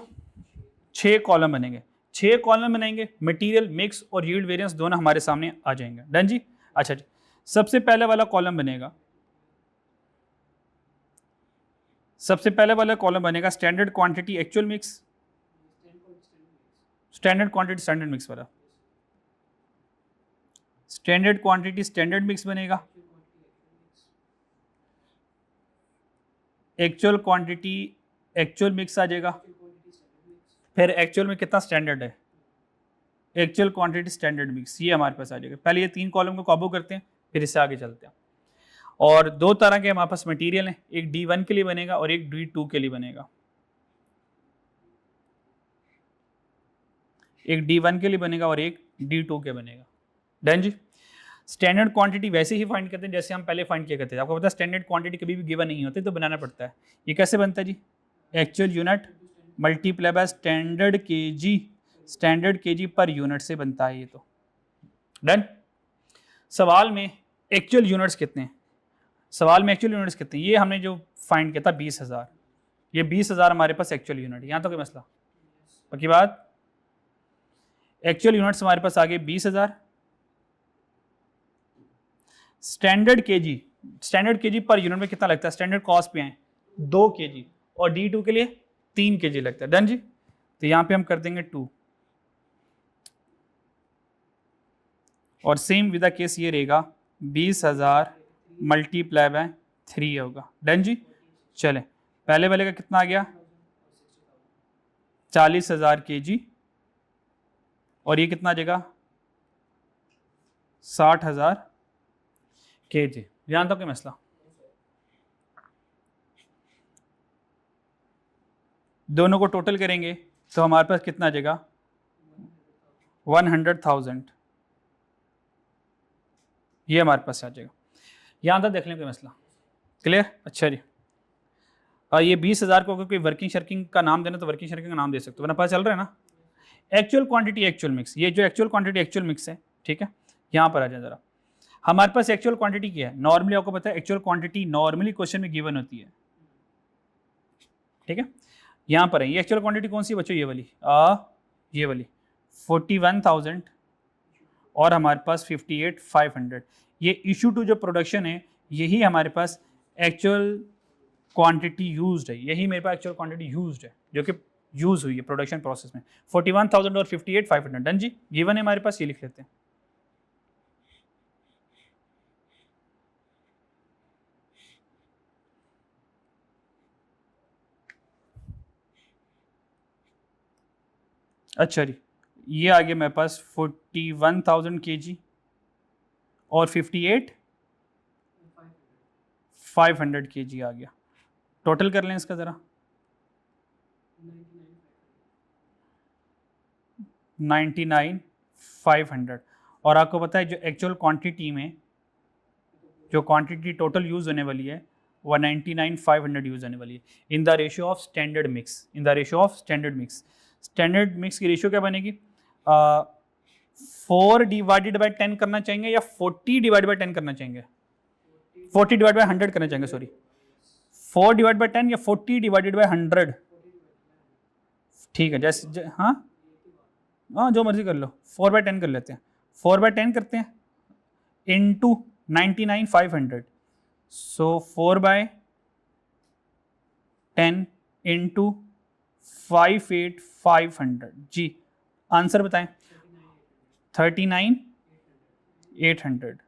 6 कॉलम बनेंगे, 6 कॉलम बनेंगे, मटेरियल मिक्स और यील्ड वेरिएंस दोनों हमारे सामने आ जाएंगे, डन जी। अच्छा जी, सबसे पहले वाला कॉलम बनेगा, सबसे पहले वाला कॉलम बनेगा standard quantity actual mix, standard quantity standard mix वाला, स्टैंडर्ड क्वांटिटी स्टैंडर्ड मिक्स बनेगा, एक्चुअल क्वांटिटी एक्चुअल मिक्स आ जाएगा, फिर एक्चुअल में कितना स्टैंडर्ड है, एक्चुअल क्वांटिटी स्टैंडर्ड मिक्स, ये हमारे पास आ जाएगा। पहले ये 3 कॉलम को काबू करते हैं, फिर इससे आगे चलते हैं। और 2 तरह के हमारे पास मटेरियल हैं, एक D1 के लिए बनेगा और एक D2 के लिए बनेगा। एक D1 के लिए बनेगा और एक D2 के बनेगा। डन जी। स्टैंडर्ड क्वांटिटी वैसे ही फाइंड करते हैं जैसे हम पहले फाइंड किया करते थे। आपको पता है स्टैंडर्ड क्वांटिटी कभी भी गिवन नहीं होती तो बनाना पड़ता है। ये कैसे बनता है जी? Actual unit multiply by standard KG per unit से बनता है ये तो। डन। सवाल में एक्चुअल यूनिट्स कितने हैं? सवाल में एक्चुअल यूनिट्स कितने? ये हमने जो फाइंड किया था 20,000। ये 20,000 हमारे पास एक्चुअल यूनिट। यहाँ तो कोई मसला? पक्की बात? एक्चुअल यूनिट्स हमारे पास आ गए 20,000। स्टैंडर्ड केजी पर यूनिट में कितना लगता है? स्टैंडर्ड कॉस्ट पे आए 2 केजी और D2 के लिए 3 केजी लगता है। डन जी। तो यहां पे हम कर देंगे 2 और सेम विद द केस ये रहेगा 20,000 मल्टीप्लाई बाय 3 होगा। डन जी। चले पहले वाले का कितना आ गया? 40,000 केजी और ये कितना आ जाएगा? 60,000 केजी। ध्यान दो कि मसला दोनों को टोटल करेंगे तो हमारे पास कितना आ जाएगा? 100,000। ये हमारे पास आ जाएगा। यहाँ तक देख लें कोई मसला? क्लियर? अच्छा जी। और ये 20,000 को कोई वर्किंग शर्किंग का नाम देना तो वर्किंग शर्किंग का नाम दे सकते हो, वरना पता चल रहा है ना। एक्चुअल क्वांटिटी एक्चुअल मिक्स, ये जो एक्चुअल क्वांटिटी एक्चुअल मिक्स है, ठीक है। यहाँ पर आ जाए जरा। हमारे पास एक्चुअल क्वांटिटी क्या है? नॉर्मली आपको पता है एक्चुअल क्वांटिटी नॉर्मली क्वेश्चन में गिवन होती है, ठीक है। यहाँ पर है ये एक्चुअल क्वांटिटी कौन सी बच्चों? ये वाली ये वाली 41,000 और हमारे पास 58,500। ये इशू टू जो प्रोडक्शन है यही हमारे पास एक्चुअल क्वांटिटी यूज्ड है। यही मेरे पास एक्चुअल क्वांटिटी यूज्ड है जो कि यूज हुई है प्रोडक्शन प्रोसेस में। 41,000 और 58,500। डन जी। गिवन है हमारे पास, ये लिख लेते हैं। अच्छा जी, ये आ गया मेरे पास 41,000 केजी और 58,500 केजी आ गया। टोटल कर लें इसका ज़रा। 99,500। और आपको पता है जो एक्चुअल क्वांटिटी में जो क्वांटिटी टोटल यूज़ होने वाली है वह 99,500 यूज़ होने वाली है in the ratio of standard mix. In the ratio of standard mix. Standard mix की रेशियो क्या बनेगी? 4 डिवाइडेड बाई 10 करना चाहेंगे या 40 डिवाइड बाई 10 करना चाहेंगे? 40 डिवाइड बाई 100 करना चाहेंगे, सॉरी। 4 डिवाइड बाई 10 या 40 डिवाइडेड बाई 100? ठीक है, जैसे हाँ हाँ जो मर्जी कर लो। 4 बाई 10 कर लेते हैं। 4 बाई 10 करते हैं इंटू 99,500। सो 4 बाय 10 इंटू 58,500। जी आंसर बताएं। 39,800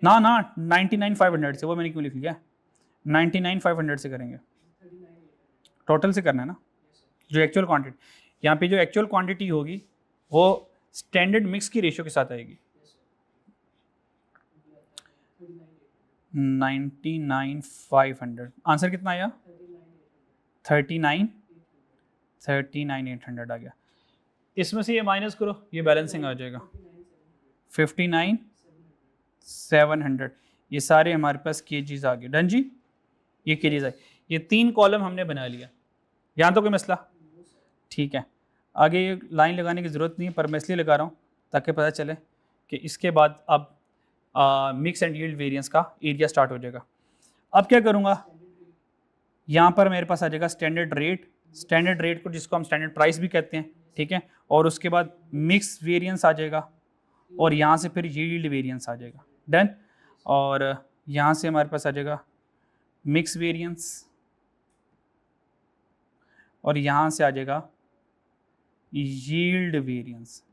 ना 99,500 से, वो मैंने क्यों लिख लिया? 99,500 से करेंगे। टोटल से करना है ना, जो एक्चुअल क्वांटिटी। यहाँ पे जो एक्चुअल क्वांटिटी होगी वो स्टैंडर्ड मिक्स की रेशियो के साथ आएगी। 99,500। आंसर कितना आया? 39,800 आ गया। इसमें से ये माइनस करो, ये बैलेंसिंग आ जाएगा 59,700। ये सारे हमारे पास केजीज आ गए। डन जी। ये केजीज आए। ये 3 कॉलम हमने बना लिया। यहाँ तो कोई मसला? ठीक है। आगे ये लाइन लगाने की ज़रूरत नहीं है, पर मैं इसलिए लगा रहा हूँ ताकि पता चले कि इसके बाद अब मिक्स एंड यील्ड वेरिएंस का एरिया स्टार्ट हो जाएगा। अब क्या करूँगा? यहाँ पर मेरे पास आ जाएगा स्टैंडर्ड रेट को जिसको हम स्टैंडर्ड प्राइस भी कहते हैं, ठीक है। और उसके बाद मिक्स वेरिएंस आ जाएगा और यहाँ से फिर यील्ड वेरिएंस आ जाएगा। डन। और यहाँ से हमारे पास आ जाएगा मिक्स वेरिएंस और यहाँ से आ जाएगा यील्ड वेरिएंस।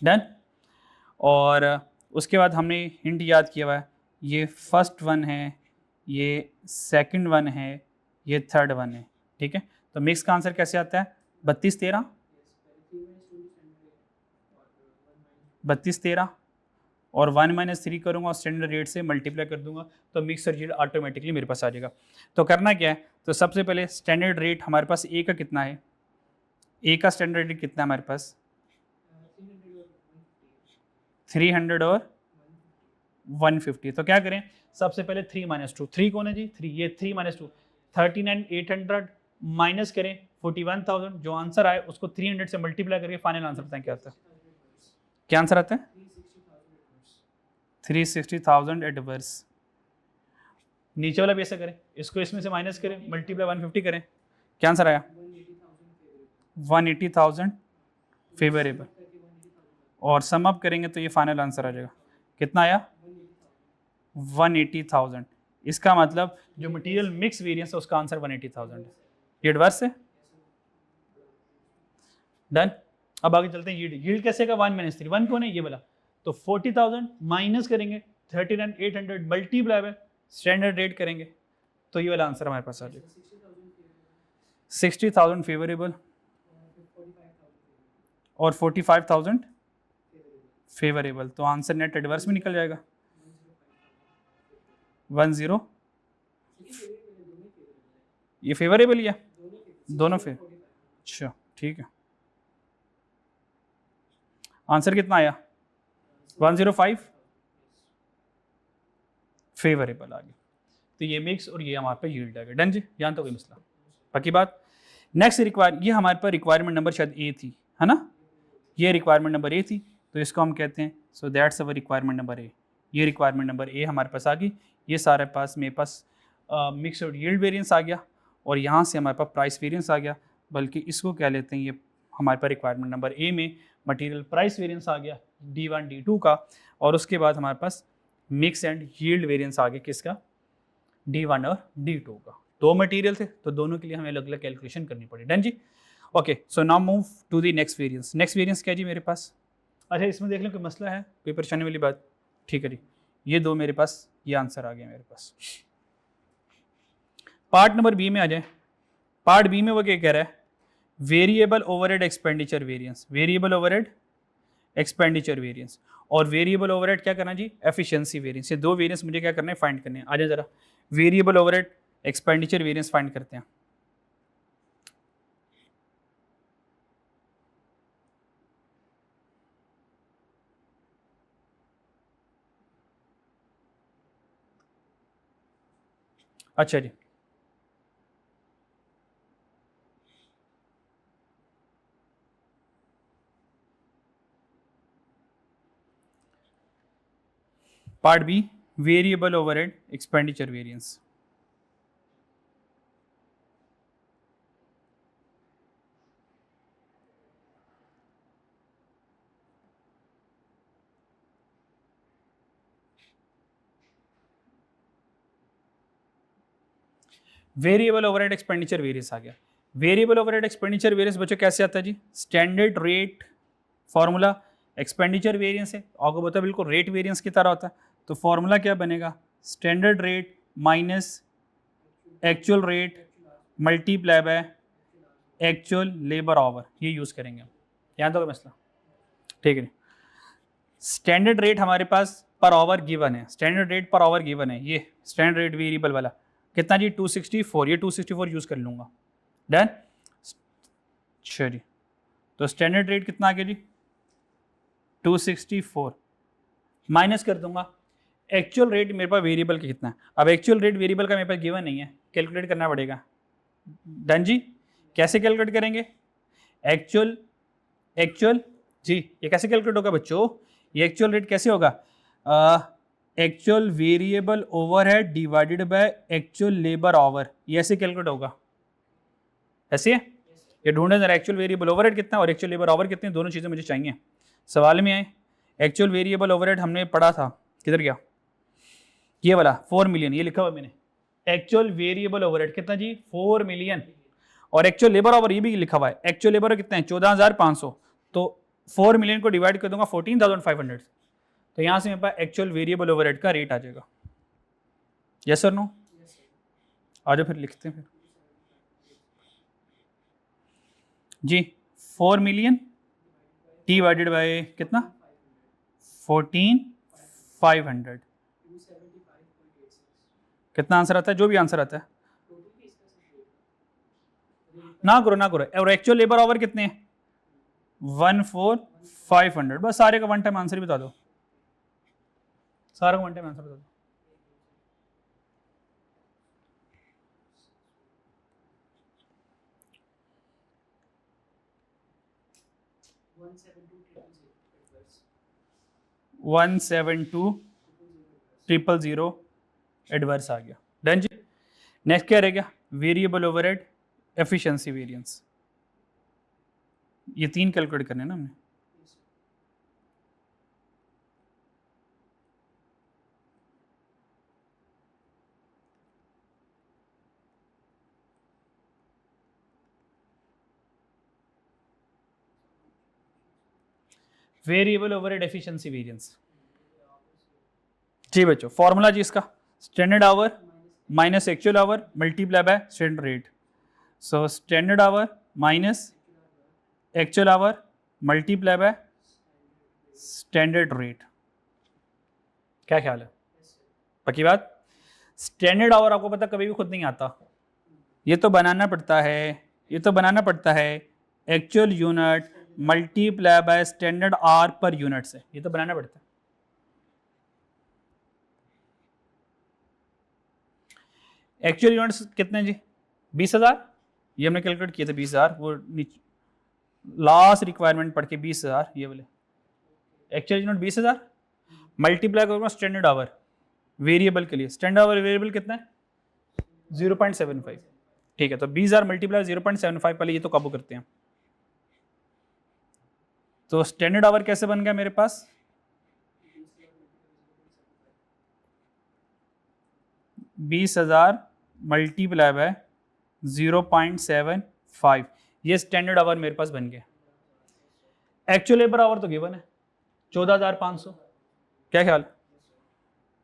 डन। और उसके बाद हमने हिंट याद किया हुआ है, ये फर्स्ट वन है, ये सेकंड वन है, ये थर्ड वन है, ठीक है। तो मिक्स का आंसर कैसे आता है? 32-13 और 1 - 3 करूँगा और स्टैंडर्ड रेट से मल्टीप्लाई कर दूंगा तो मिक्स और यील्ड ऑटोमेटिकली मेरे पास आ जाएगा। तो करना क्या है? तो सबसे पहले स्टैंडर्ड रेट हमारे पास ए का कितना है? ए का स्टैंडर्ड रेट कितना है हमारे पास? 300 और 150। तो क्या करें, सबसे पहले 3 - 2, 3 कौन है जी? 3, ये 3 - 2 39,800 माइनस करें 41,000, जो आंसर आए उसको 300 से मल्टीप्लाई करके फाइनल आंसर बताएं क्या आता है। क्या आंसर आता है? 360,000 एडवर्स। नीचे वाला भी ऐसा करें, इसको इसमें से माइनस करें, मल्टीप्लाई 150 करें, क्या आंसर आया? 180,000 फेवरेबल। और सम अप करेंगे तो ये फाइनल आंसर आ जाएगा, कितना आया? 180,000। इसका मतलब जो मटेरियल मिक्स वेरिएंस है उसका आंसर 180,000 है। ये एडवर्स है। डन। अब आगे चलते हैं यील्ड। यील्ड कैसे का? 1 - 3, 1 कौन है? ये वाला। तो 40,000 माइनस करेंगे 39,800 मल्टीप्लाई बाय स्टैंडर्ड रेट करेंगे तो ये वाला आंसर हमारे पास आ जाएगा 60,000 फेवरेबल और 45,000 फेवरेबल। तो आंसर नेट एडवर्स में निकल जाएगा 10। ये फेवरेबल ही है, दोनों अच्छा ठीक है। आंसर कितना आया? 105 फेवरेबल आ गया। तो ये मिक्स और ये हमारे पे यील्ड आ गया। डन जी, यहाँ तो कोई मसला बाकी बात। नेक्स्ट ये हमारे पास रिक्वायरमेंट नंबर शायद ए थी, है ना? ये रिक्वायरमेंट नंबर ए थी, तो इसको हम कहते हैं so that's our requirement number A. ये रिक्वायरमेंट नंबर ए हमारे पास आ गई। ये सारे पास मेरे पास मिक्स और यील्ड वेरिएंस आ गया और यहाँ से हमारे पास प्राइस वेरिएंस आ गया, बल्कि इसको कह लेते हैं ये हमारे पास रिक्वायरमेंट नंबर ए में मटेरियल प्राइस वेरिएंस आ गया D1 D2 का, और उसके बाद हमारे पास मिक्स एंड यील्ड वेरिएंस आ गया किसका? D1 और D2 का। दो मटेरियल थे तो दोनों के लिए हमें अलग अलग कैलकुलेशन करनी पड़ी। डन जी। Okay, so now move to the next variance. Next variance क्या जी मेरे पास? अच्छा, इसमें देख लें कोई मसला है, कोई परेशानी वाली बात? ठीक है जी, ये दो मेरे पास, ये आंसर आ गया मेरे पास। पार्ट नंबर बी में आ जाए। पार्ट बी में वो क्या कह रहा है? Variable overhead expenditure variance. Variable overhead expenditure variance और वेरिएबल ओवरहेड क्या करना जी? Efficiency variance. ये दो वेरिएंस मुझे क्या करना है? फाइंड करने हैं। आ जाए जरा, variable overhead expenditure variance find करते हैं। अच्छा जी, part B, variable overhead expenditure variance. Variable overhead expenditure variance आ गया। वेरिएबल ओवरहेड एक्सपेंडिचर वेरिएंस बच्चों कैसे आता है जी? Standard rate formula expenditure variance है, आपको पता है बिल्कुल रेट वेरिएंस की तरह होता है। तो फॉर्मूला क्या बनेगा? Standard rate minus actual rate multiply by actual labour our, ये यूज करेंगे हम। यहाँ तो मसला ठीक है। स्टैंडर्ड रेट हमारे पास पर आवर गिवन है, standard rate per hour given है, ये स्टैंडर्ड रेट वेरिएबल वाला कितना जी? 264। ये 264 यूज कर लूंगा। डन। अच्छा जी, तो स्टैंडर्ड रेट कितना आ गया जी? 264 माइनस कर दूंगा एक्चुअल रेट मेरे पास वेरिएबल का कितना है। अब एक्चुअल रेट वेरिएबल का मेरे पास गिवन नहीं है, कैलकुलेट करना पड़ेगा। डन जी, कैसे कैलकुलेट करेंगे? एक्चुअल एक्चुअल जी, ये कैसे कैलकुलेट होगा बच्चों? ये एक्चुअल रेट कैसे होगा? Actual variable overhead divided by actual labour our, ये ऐसे कैलकुलेट होगा। ऐसे है, ये ढूंढे जरा एक्चुअल वेरिएबल ओवरहेड कितना और एक्चुअल लेबर आवर कितने, दोनों चीज़ें मुझे चाहिए। सवाल में आए एक्चुअल वेरिएबल ओवरहेड हमने पढ़ा था, किधर गया? ये वाला 4 मिलियन, ये लिखा हुआ मैंने। एक्चुअल वेरिएबल ओवरहेड कितना जी? 4 मिलियन। और एक्चुअल लेबर आवर ये भी लिखा हुआ है, एक्चुअल लेबर कितना है? 14,500। तो 4 मिलियन को डिवाइड कर दूंगा 14,500, तो यहां से मेरे पास एक्चुअल वेरिएबल ओवरहेड का रेट आ जाएगा। यस और नो? आ जाओ फिर लिखते हैं फिर जी। 4 मिलियन डिवाइडेड बाय कितना? 14,500, कितना आंसर आता है? जो भी आंसर आता है। ना करो, और एक्चुअल लेबर आवर कितने हैं? 14,500। बस सारे का वन टाइम आंसर ही बता दो, सारा का वन टाइम आंसर बता दो। वन 72000 एडवर्स आ गया। डन जी। नेक्स्ट क्या रह गया? Variable overhead efficiency variance. ये 3 कैलकुलेट करने ना हमने। वेरिएबल ओवरहेड एफिशिएंसी वेरिएंस जी बच्चों, फॉर्मूला जी इसका standard our minus actual our multiply by standard rate. So standard our minus actual our multiply by standard rate. क्या ख्याल है? पक्की बात? स्टैंडर्ड आवर आपको पता कभी भी खुद नहीं आता, ये तो बनाना पड़ता है, actual unit multiply by standard are per unit से, ये तो बनाना पड़ता है। एक्चुअल यूनिट्स कितने जी? 20,000। ये हमने कैलकुलेट किए थे 20,000, वो लास्ट रिक्वायरमेंट पढ़ के 20,000 ये बोले। एक्चुअल यूनिट 20,000 मल्टीप्लाई करूँगा स्टैंडर्ड आवर वेरिएबल के लिए। स्टैंडर्ड आवर वेरिएबल कितना है? 0.75। ठीक है, तो 20,000 मल्टीप्लाई 0.75 पहले ये तो काबू करते हैं। तो स्टैंडर्ड आवर कैसे बन गया मेरे पास? 20,000 मल्टीप्लाई बाय 0.75, ये स्टैंडर्ड आवर मेरे पास बन गया। एक्चुअल लेबर आवर तो गिवन है 14,500। क्या ख्याल?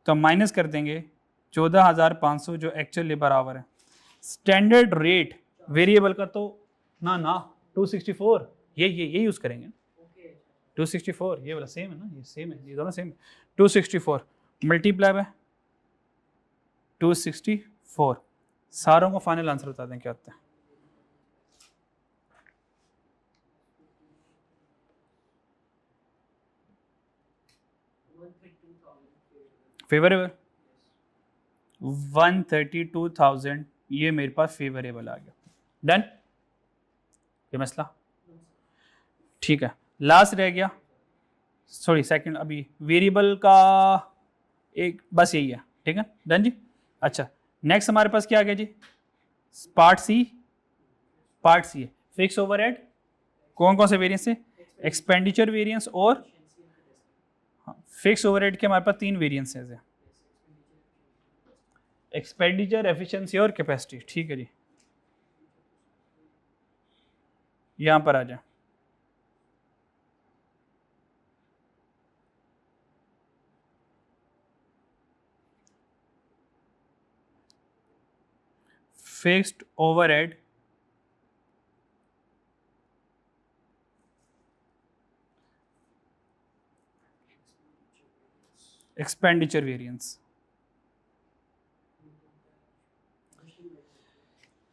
तो माइनस कर देंगे 14,500 जो एक्चुअल लेबर आवर है। स्टैंडर्ड रेट वेरिएबल का तो ना 264, ये यूज करेंगे 264, ये वाला सेम है ना, ये सेम है, ये दोनों सेम। 264 मल्टीप्लाई बाय 264, सारों को फाइनल आंसर बता दें क्या होता है। फेवरेबल 132,000 ये मेरे पास फेवरेबल आ गया। डन ये मसला। ठीक है, लास्ट रह गया, सॉरी सेकंड, अभी वेरिएबल का एक बस यही है। ठीक है, डन जी। अच्छा, नेक्स्ट हमारे पास क्या आ गया जी? पार्ट सी है फिक्स ओवरहेड। कौन कौन से वेरिएंस है? एक्सपेंडिचर वेरिएंस और फिक्स ओवरहेड के हमारे पास 3 वेरिएंसेस है, एक्सपेंडिचर, एफिशिएंसी और कैपेसिटी। ठीक है जी, यहां पर आ जाए। Fixed overhead expenditure variance,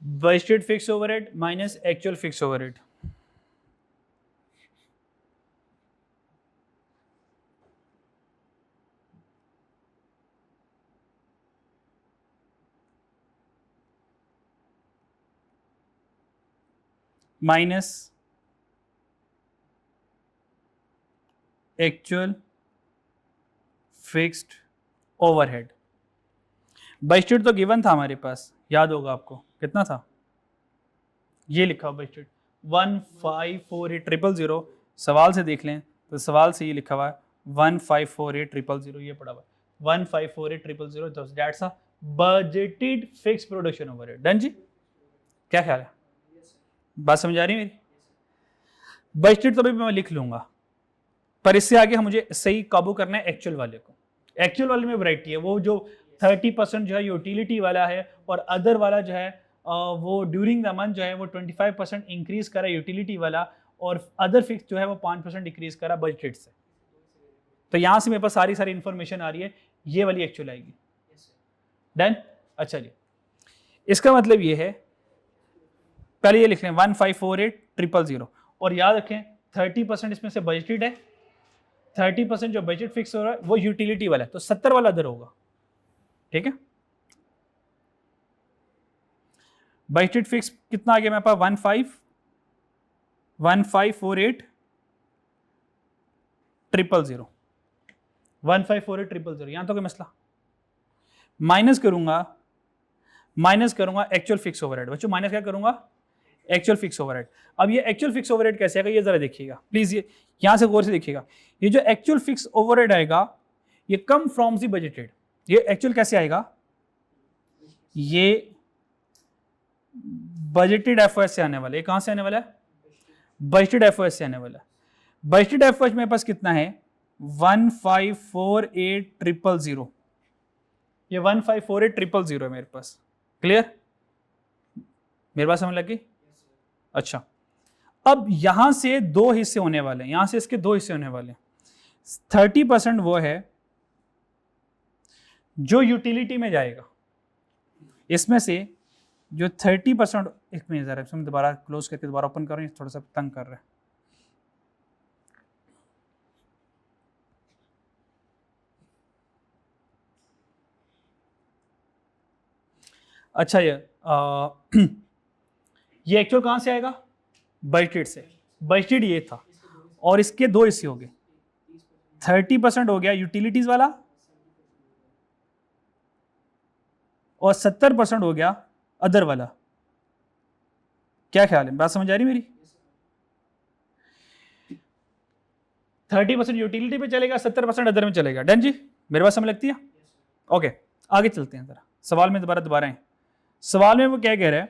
budgeted fix overhead minus actual fix overhead. Minus actual fixed overhead. Budgeted तो गिवन था हमारे पास, याद होगा आपको, कितना था? ये लिखा हुआ बजटेड 1548000। सवाल से देख लें तो सवाल से ये लिखा हुआ है 1548000, ये पड़ा हुआ है 1548000, that's a budgeted fix production overhead. Done जी। क्या ख्याल है? बात समझ आ रही है मेरी? बजटेड तो अभी मैं लिख लूंगा, पर इससे आगे हम मुझे सही काबू करना है एक्चुअल वाले को। एक्चुअल वाले में वैरायटी है, वो जो 30% जो है यूटिलिटी वाला है, और अदर वाला जो है वो ड्यूरिंग द मंथ जो है वो 25% इंक्रीज करा यूटिलिटी वाला, और अदर फिक्स जो है वो 5% डिक्रीज करा बजटेड से। तो यहां से मेरे पास सारी इंफॉर्मेशन आ रही है, ये वाली एक्चुअल आएगी। डन। अच्छा जी, इसका मतलब ये है पहले ये लिख लें 1548,000 और याद रखें 30% इसमें से बजटेड है, 30% जो बजट फिक्स हो रहा है वो यूटिलिटी वाला है, तो 70 वाला अदर होगा। ठीक है, बजटेड फिक्स कितना आ गया मेरे पास 1548,000 1548,000 यहां तो कोई मसला। माइनस करूंगा एक्चुअल फिक्स ओवरहेड। बच्चों माइनस क्या करूंगा? Actual fix overhead. अब ये एक्चुअल फिक्स ओवरहेड कैसे आएगा ये जरा देखिएगा प्लीज, ये यहां से गौर से देखिएगा। ये जो एक्चुअल फिक्स ओवरहेड आएगा ये कम फ्रॉम दी बजटेड। ये एक्चुअल कैसे आएगा? ये बजटेड एफओएस से आने वाला है। कहां से आने वाला है? बजटेड एफओएस से आने वाला है। बजटेड एफओएस मेरे पास कितना है? 1548,000। ये 1548,000 है मेरे पास। क्लियर? मेरे पास समझ लगी? अच्छा, अब यहां से दो हिस्से होने वाले हैं, यहां से इसके दो हिस्से होने वाले हैं। 30% वो है जो यूटिलिटी में जाएगा, इसमें से जो 30%, एक मिनट जरा इसमें दोबारा क्लोज करके दोबारा ओपन करो, थोड़ा सा तंग कर रहा है। अच्छा, ये एक्चुअल कहां से आएगा? बजटेड से। बजटेड ये था और इसके दो हिस्से हो गए, 30% हो गया यूटिलिटीज वाला और 70% हो गया अदर वाला। क्या ख्याल है? बात समझ आ रही मेरी? 30% यूटिलिटी पे चलेगा, 70% अदर में चलेगा। डन जी, मेरे बात समझ लगती है? ओके, आगे चलते हैं जरा सवाल में दोबारा आए। सवाल में वो क्या कह रहा है,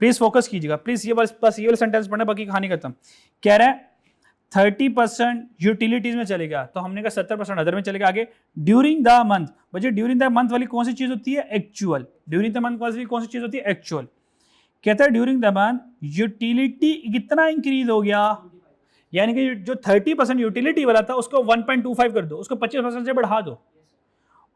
प्लीज फोकस कीजिएगा प्लीज, ये बस ये वाला सेंटेंस पढ़ना, बाकी कहानी खत्म। कह रहा है 30% यूटिलिटीज में चलेगा, तो हमने कहा 70% अदर में चलेगा। आगे ड्यूरिंग द मंथ, बच्चे ड्यूरिंग द मंथ वाली कौन सी चीज होती है? एक्चुअल। ड्यूरिंग द मंथ कौन सी चीज होती है? एक्चुअल। कहता है ड्यूरिंग द मंथ यूटिलिटी कितना इंक्रीज हो गया, यानी कि जो 30% यूटिलिटी वाला था उसको 1.25 कर दो, उसको 25% से बढ़ा दो,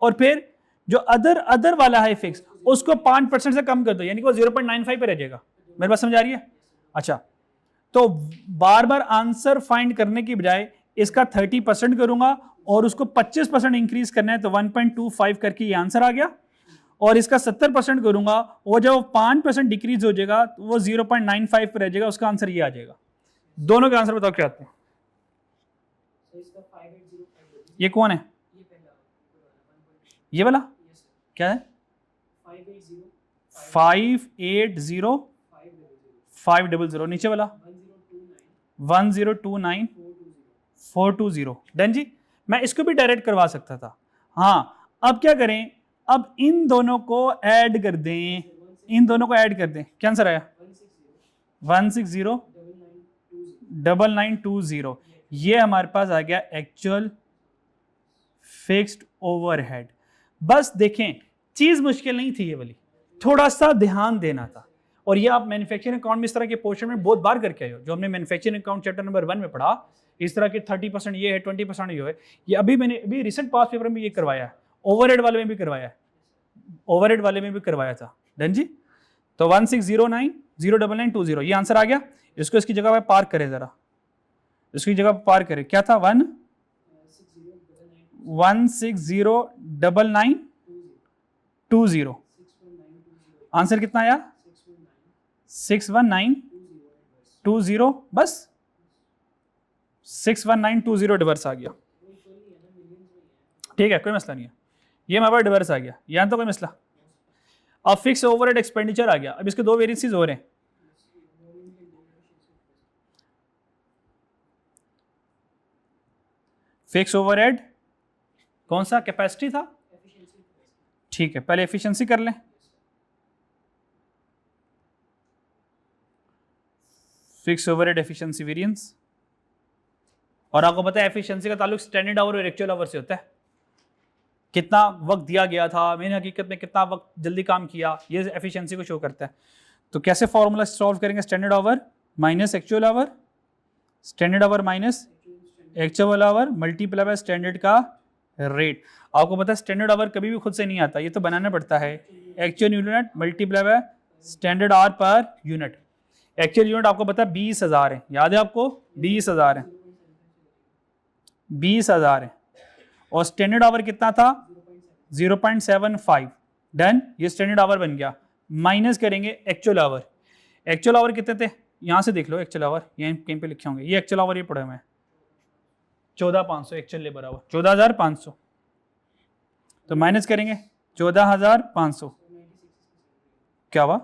और फिर जो अदर वाला है फिक्स उसको 5% से कम कर दो, यानी कि वो 0.95 पे रह जाएगा। मेरे बात समझ आ रही है? अच्छा, तो बार बार आंसर फाइंड करने की बजाय इसका 30% करूंगा और उसको 25% इंक्रीज करना है, तो 1.25 करके ये आंसर आ गया। और इसका 70% करूंगा और जब 5% डिक्रीज हो जाएगा तो वो 0.95 पे रह जाएगा, उसका आंसर ये आ जाएगा। दोनों के आंसर बताओ क्या आते हैं? ये कौन है? ये वाला क्या है? 580,500। नीचे वाला 1029,420। डन जी, मैं इसको भी डायरेक्ट करवा सकता था। हाँ, अब क्या करें? अब इन दोनों को ऐड कर दें, क्या आंसर आया? 160,9920। ये हमारे पास आ गया एक्चुअल फिक्स्ड ओवरहेड। बस देखें, चीज मुश्किल नहीं थी ये वाली, थोड़ा सा ध्यान देना था। और ये आप मैन्युफैक्चरिंग अकाउंट में इस तरह के पोर्शन में बहुत बार करके आए हो, जो हमने मैन्युफैक्चरिंग अकाउंट चैप्टर नंबर 1 में पढ़ा। इस तरह के 30% ये है, 20% ये है। ये अभी रिसेंट पास पेपर में ये करवाया है, ओवरहेड वाले में भी करवाया था। डन जी, तो 160,909,09920 ये आंसर आ गया। इसको इसकी जगह पे पार्क करें जरा, इसकी जगह पे पार्क करें। क्या था? 160,9920। आंसर कितना आया? 61920। बस 61920 डिवर्स आ गया। ठीक है, कोई मसला नहीं है, ये हमारे डिवर्स आ गया, यहां तो कोई मसला। अब फिक्स ओवरहेड एक्सपेंडिचर आ गया। अब इसके दो वेरिएंसेस हो रहे हैं। फिक्स ओवरहेड कौन सा? कैपेसिटी था। ठीक है, पहले एफिशिएंसी कर लें। फिक्स ओवरहेड एफिशिएंसी वेरिएंस, और आपको पता है एफिशिएंसी का ताल्लुक स्टैंडर्ड आवर और एक्चुअल आवर से होता है। कितना वक्त दिया गया था, मैंने हकीकत में कितना वक्त जल्दी काम किया, ये एफिशिएंसी को शो करता है। तो कैसे फॉर्मूला सॉल्व करेंगे? Standard our minus actual our, standard our minus actual our multiply by standard का रेट। आपको पता है स्टैंडर्ड आवर कभी भी खुद से नहीं आता, ये तो बनाना पड़ता है। Actual unit multiply by standard our per unit. Actual unit आपको पता है 20,000 है, याद है आपको 20,000 है, 20,000 है। और स्टैंडर्ड आवर कितना था 0.75। डन, ये स्टैंडर्ड आवर बन गया। माइनस करेंगे एक्चुअल आवर। एक्चुअल आवर कितने थे, यहां से देख लो एक्चुअल आवर, यहीं कहीं पे लिखे होंगे, ये एक्चुअल आवर ये पढ़े हुए हैं 14,500 एक्चुअल लेबर आवर 14,500। तो माइनस करेंगे 14,500, क्या हुआ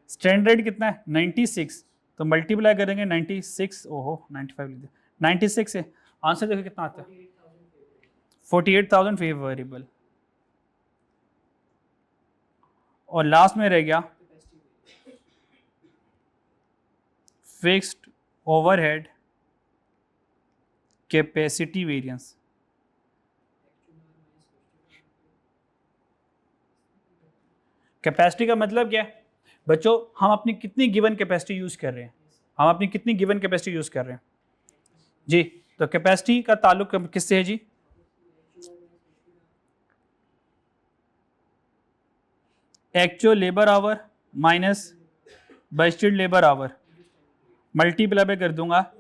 स्टैंडर्ड रेट कितना है 96, तो मल्टीप्लाई करेंगे 96, ओहो 95 लिख दिया, 96 है। आंसर देखो कितना आता है 48,000 फेवरेबल। और लास्ट में रह गया fixed overhead capacity variance. Capacity का मतलब क्या है बच्चों, हम अपनी कितनी गिवन कैपेसिटी यूज कर रहे हैं, हम अपनी कितनी गिवन कैपेसिटी यूज कर रहे हैं जी। तो कैपेसिटी का ताल्लुक किससे है जी, actual labour hour minus budgeted labour hour, multiply कर दूंगा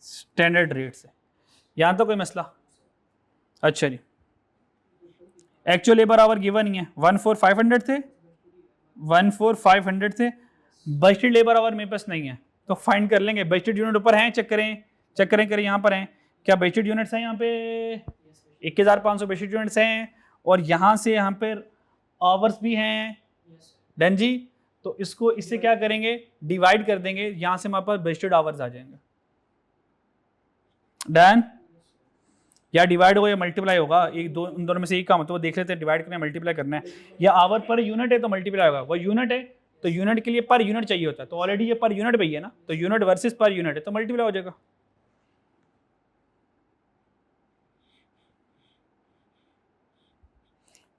स्टैंडर्ड रेट से। यहां तो कोई मसला, अच्छा जी। एक्चुअल लेबर आवर गिवन ही है 14,500 थे, 14,500 थे। बजटेड लेबर आवर मेरे पास नहीं है तो फाइंड कर लेंगे। बजटेड यूनिट ऊपर हैं, चेक करें, चेक करें करें, यहाँ पर हैं क्या बजटेड यूनिट्स हैं, यहाँ पे 21,500 बजटेड यूनिट्स हैं। और यहाँ से यहाँ पे आवर्स भी हैं, डन जी। तो इसको इससे क्या करेंगे, डिवाइड कर देंगे, यहाँ से हमारे पास बजटेड आवर्स आ जाएंगे। डन, या डिवाइड होगा या मल्टीप्लाई होगा, एक दो उन दोनों में से एक काम हो तो वो देख लेते हैं, डिवाइड करना है मल्टीप्लाई करना है। या आवर पर यूनिट है तो मल्टीप्लाई होगा, वो यूनिट है तो यूनिट के लिए पर यूनिट चाहिए होता है, तो ऑलरेडी ये पर यूनिट भी है ना, तो यूनिट वर्सेस पर यूनिट है तो मल्टीप्लाई हो जाएगा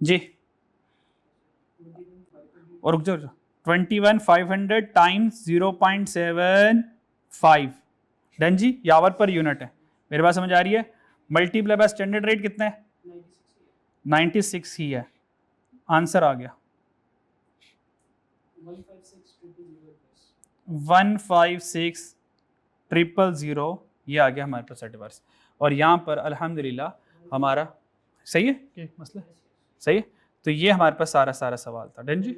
जी। और रुक जाओ 21,500 टाइम्स 0.75, डन जी। ये आवर पर यूनिट है, मेरे पास समझ आ रही है। मल्टीप्लाई बाय स्टैंडर्ड रेट कितना है 96 ही है, आंसर आ गया 156,000, ये आ गया हमारे पास सेटिवर्स। और यहाँ पर अल्हम्दुलिल्लाह हमारा सही है कि मसला सही है। तो ये हमारे पास सारा सवाल था, डन जी।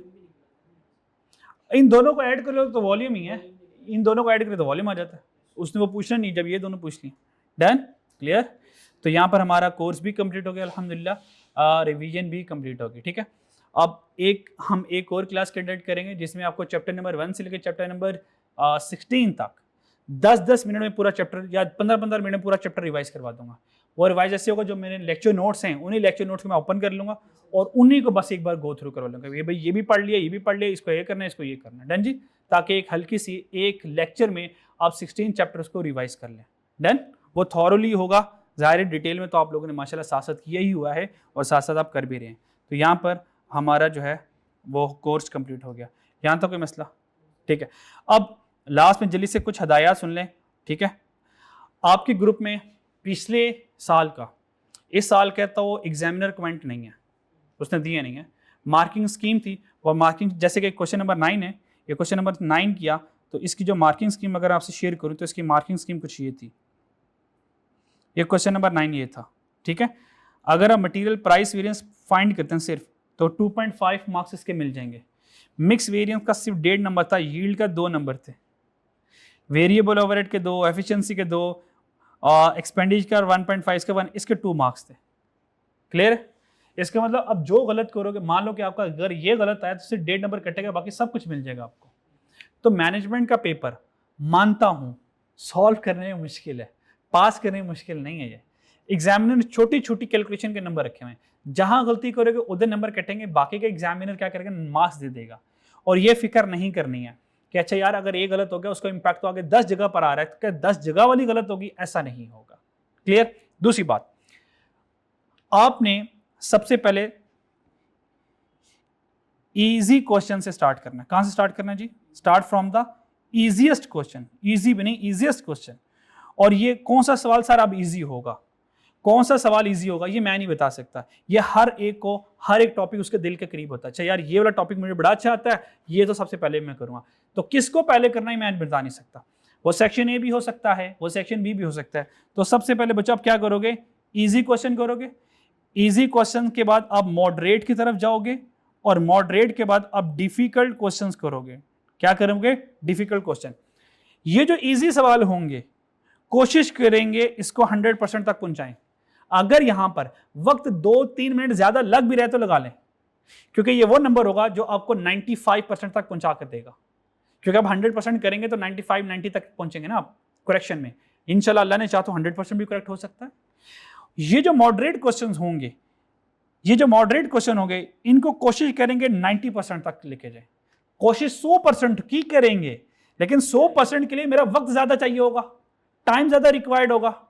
इन दोनों को ऐड कर लो तो वॉल्यूम ही है, इन दोनों को ऐड करें तो वॉल्यूम आ जाता है, उसने वो पूछना नहीं जब ये दोनों पूछ ली। Done, clear. तो यहाँ पर हमारा कोर्स भी कंप्लीट हो गया अल्हम्दुलिल्लाह, रिवीजन भी कंप्लीट होगी, ठीक है। अब हम एक और क्लास कंडक्ट करेंगे जिसमें आपको चैप्टर नंबर 1 से लेकर चैप्टर नंबर 16 तक 10-10 मिनट में पूरा चैप्टर या 15-15 मिनट में पूरा चैप्टर रिवाइज करवा दूंगा। वो रिवाइज ऐसे होगा, जो मेरे लेक्चर नोट्स हैं उन्हीं लेक्चर नोट्स को मैं ओपन कर लूंगा और उन्हीं को बस एक बार गो थ्रू करवा लूंगा। ये भाई ये भी पढ़ लिया, ये भी पढ़ लिया, इसको ये करना है, इसको ये करना है, डन जी। ताकि एक हल्की सी एक लेक्चर में आप 16 चैप्टर्स को रिवाइज कर लें, डन। वो थॉरली होगा, ज़ाहिर डिटेल में तो आप लोगों ने माशाल्लाह साथ साथ किया ही हुआ है और साथ साथ आप कर भी रहे हैं। तो यहाँ पर हमारा जो है वो कोर्स कंप्लीट हो गया, यहाँ तक कोई मसला, ठीक है। अब लास्ट में जल्दी से कुछ हदायत सुन लें, ठीक है। आपके ग्रुप में पिछले साल का, इस साल का तो एग्जामिनर कमेंट नहीं है, उसने दिया नहीं है, मार्किंग स्कीम थी। और मार्किंग जैसे कि क्वेश्चन नंबर 9 है, ये क्वेश्चन नंबर 9 किया तो इसकी जो मार्किंग स्कीम अगर आपसे शेयर करूँ तो इसकी मार्किंग स्कीम कुछ ये थी, ये क्वेश्चन नंबर 9 ये था, ठीक है। अगर आप मटेरियल प्राइस वेरिएंस फाइंड करते हैं सिर्फ तो 2.5 मार्क्स इसके मिल जाएंगे। मिक्स वेरिएंस का सिर्फ 1.5 नंबर था, यील्ड का 2 नंबर थे, वेरिएबल ओवरहेड के 2, एफिशिएंसी के 2, एक्सपेंडिचर 1.5 के 1, इसके 2 मार्क्स थे। क्लियर। इसका मतलब अब जो गलत करोगे, मान लो कि आपका अगर ये गलत आया तो सिर्फ 1.5 नंबर कटेगा, बाकी सब कुछ मिल जाएगा आपको। तो मैनेजमेंट का पेपर मानता हूं सॉल्व करने में मुश्किल है, पास करने में मुश्किल नहीं है। ये एग्जामिनर ने छोटी छोटी कैलकुलेशन के नंबर रखे हुए हैं, जहां गलती करोगे उधर नंबर कटेंगे, बाकी का एग्जामिनर क्या करेगा मार्क्स दे देगा। और ये फिक्र नहीं करनी है कि अच्छा यार अगर ये गलत हो गया उसका इंपैक्ट तो आगे 10 जगह पर आ रहा है, तो क्या 10 जगह वाली गलत होगी, ऐसा नहीं होगा। क्लियर। दूसरी बात, आपने सबसे पहले इजी क्वेश्चन से स्टार्ट करना है। कहां से स्टार्ट करना है जी, start from the easiest question, easy भी नहीं इजीएस्ट क्वेश्चन। और ये कौन सा सवाल सर अब इजी होगा, कौन सा सवाल इजी होगा ये मैं नहीं बता सकता, ये हर एक टॉपिक उसके दिल के करीब होता है। अच्छा यार ये वाला टॉपिक मुझे बड़ा अच्छा आता है, ये तो सबसे पहले मैं करूंगा, तो किसको पहले करना है मैं बता नहीं सकता। वो सेक्शन ए भी हो सकता है, वो सेक्शन बी भी हो सकता है। तो सबसे पहले बच्चों आप क्या करोगे, इजी क्वेश्चन करोगे, इजी क्वेश्चन के बाद आप मॉडरेट की तरफ जाओगे, और मॉडरेट के बाद आप डिफिकल्ट क्वेश्चंस करोगे। क्या करोगे, डिफिकल्ट क्वेश्चन। ये जो इजी सवाल होंगे कोशिश करेंगे इसको 100% तक पहुंचाएं। अगर यहां पर वक्त 2-3 मिनट ज्यादा लग भी रहे तो लगा लें, क्योंकि ये वो नंबर होगा जो आपको 95% तक पहुंचा कर देगा। क्योंकि आप 100% करेंगे तो 95-90 तक पहुंचेंगे ना आप करेक्शन में। इंशाल्लाह अल्लाह ने चाहा तो 100% भी करेक्ट हो सकता है। ये जो मॉडरेट क्वेश्चन होंगे, इनको कोशिश करेंगे 90% तक लेके जाए। कोशिश 100% की करेंगे, लेकिन 100% के लिए मेरा वक्त ज्यादा चाहिए होगा, टाइम ज्यादा रिक्वायर्ड होगा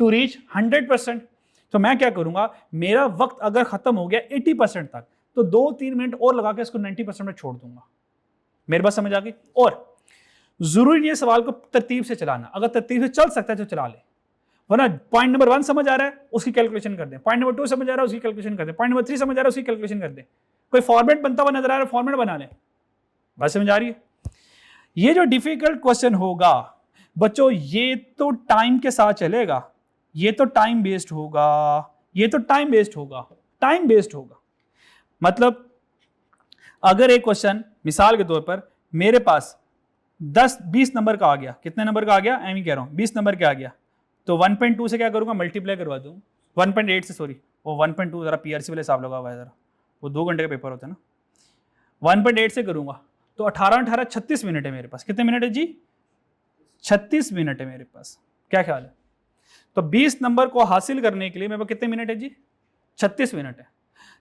टू रीच 100%। तो मैं क्या करूंगा, मेरा वक्त अगर खत्म हो गया 80% तक, तो 2-3 मिनट और लगा के इसको 90% में छोड़ दूंगा। मेरे पास समझ आ गई। और जरूरी नहीं है सवाल को तरतीब से चलाना, अगर तरतीब से चल सकता है तो चला ले, वरना पॉइंट नंबर 1 समझ आ रहा है उसकी कैलकुलेशन कर दें, पॉइंट नंबर 2 समझ आ रहा है उसकी कैलकुलेशन कर दें, पॉइंट नंबर 3 समझ आ रहा है उसकी कैलकुलेशन कर दें। कोई फॉर्मेट बनता हुआ नजर आ रहा है, फॉर्मेट बना लें। बात समझ आ रही है। ये जो डिफिकल्ट क्वेश्चन होगा बच्चों, ये तो टाइम के साथ चलेगा, ये तो टाइम बेस्ड होगा, मतलब अगर एक क्वेश्चन मिसाल के तौर पर मेरे पास 10-20 नंबर का आ गया, कितने नंबर का आ गया, एम ही कह रहा हूं, 20 नंबर का आ गया, तो 1.2 से क्या करूंगा, मल्टीप्लाई करवा दूं, 1.8 से, सॉरी वो 1.2 जरा पीआरसी वाले हिसाब लगा हुआ है, जरा वो 2 घंटे का पेपर होता है ना, 1.8 से करूंगा तो 18 36 मिनट है मेरे पास। कितने मिनट है जी, 36 मिनट है मेरे पास। क्या ख्याल है, तो 20 नंबर को हासिल करने के लिए मेरे पास कितने मिनट है जी, 36 मिनट है।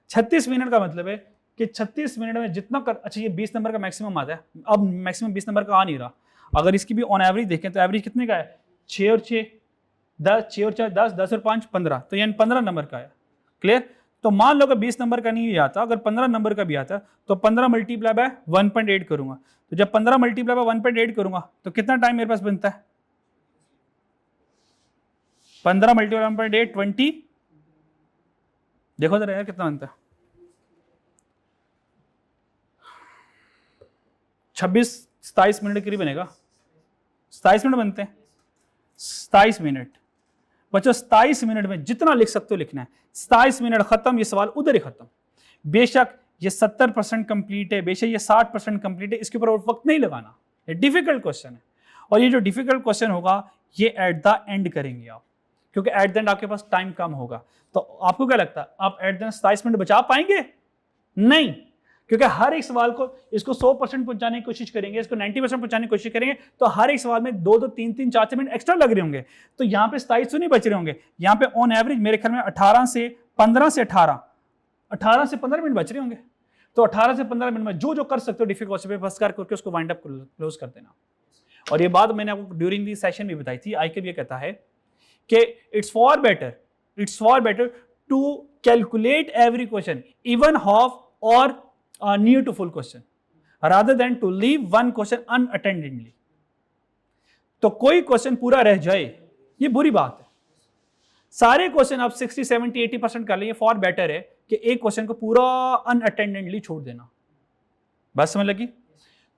36 मिनट का मतलब है कि 36 मिनट में जितना कर, अच्छा ये 20 नंबर का मैक्सिमम आता है, अब मैक्सिमम 20 नंबर का आ नहीं रहा। अगर इसकी भी ऑन एवरेज देखें तो एवरेज कितने का है, 6 और 6 10, 6 और 4 10, 10 और 5 15, तो यानी 15 नंबर का है। क्लियर। तो मान लो कि 20 नंबर का नहीं आता, अगर 15 नंबर का भी आता तो 15 मल्टीप्लाई बाय 1.8 करूंगा। तो जब 15 मल्टीप्लाई बाय 1.8 करूंगा तो कितना टाइम मेरे पास बनता है, 15 मल्टीप्लाई 1.8 20, देखो जरा यार कितना बनता है, 26-27 मिनट के करीब बनेगा, 27 मिनट बनते हैं, 27 मिनट। बच्चों 27 मिनट में जितना लिख सकते हो लिखना है, 27 मिनट खत्म, ये सवाल उधर ही खत्म। बेशक ये 70% कंप्लीट है, बेशक ये 60% कंप्लीट है, इसके ऊपर वक्त नहीं लगाना, ये डिफिकल्ट क्वेश्चन है। और ये जो डिफिकल्ट क्वेश्चन होगा ये एट द एंड करेंगे आप, क्योंकि एट द एंड आपके पास टाइम कम होगा। तो आपको क्या लगता है आप एट द एंड 27 मिनट बचा पाएंगे? नहीं, क्योंकि हर एक सवाल को इसको 100% पहुंचाने की कोशिश करेंगे, इसको 90% पहुंचाने की कोशिश करेंगे, तो हर एक सवाल में 2-2 3-3 4-6 मिनट एक्स्ट्रा लग रहे होंगे। तो यहाँ पे 27 तो नहीं बच रहे होंगे, यहाँ पे ऑन एवरेज मेरे ख्याल में 18 से 15 मिनट बच रहे होंगे। तो 18 से 15 मिनट में जो जो कर सकते हो डिफिकल्ट पे बस करके उसको वाइंड अप क्लोज कर देना। और ये बात मैंने आपको ड्यूरिंग दी सेशन भी बताई थी। आईक्यू ये कहता है कि it's far better to calculate every question even half और near to full question rather than to leave one question unattendedly। तो कोई क्वेश्चन पूरा रह जाए ये बुरी बात है। सारे क्वेश्चन आप 60, 70, 80% कर लेंगे, फॉर बेटर है कि एक क्वेश्चन को पूरा अनअटेंडेडली छोड़ देना। बस समझ लगी।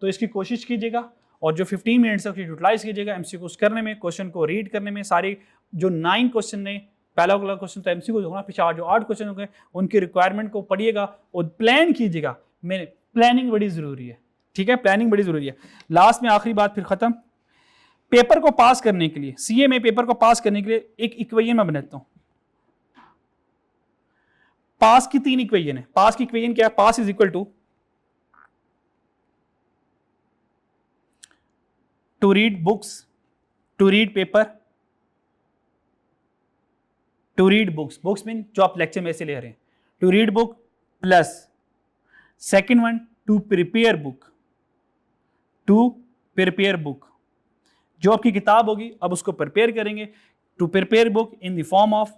तो इसकी कोशिश कीजिएगा और जो 15 मिनट्स है उसकी यूटिलाइज कीजिएगा एमसीक्यूज करने में, क्वेश्चन को रीड करने में। सारे जो 9 क्वेश्चन ने, पहला क्वेश्चन तो एमसीक्यूज होगा, पीछे जो 8 क्वेश्चन होंगे उनकी रिक्वायरमेंट को पढ़िएगा और प्लान कीजिएगा। मैंने प्लानिंग बड़ी जरूरी है, ठीक है, प्लानिंग बड़ी जरूरी है। लास्ट में आखिरी बात फिर खत्म। पेपर को पास करने के लिए, सीए में पेपर को पास करने के लिए एक इक्वेशन मैं बनाता हूं। पास की 3 इक्वेशन है। पास की इक्वेशन क्या है? Pass is equal to read books, to read paper, to read books, books mean जो आप लेक्चर में से ले रहे हैं, to read book plus second one to prepare book, to prepare book. जो आपकी किताब होगी अब उसको प्रिपेयर करेंगे। To prepare book in the form of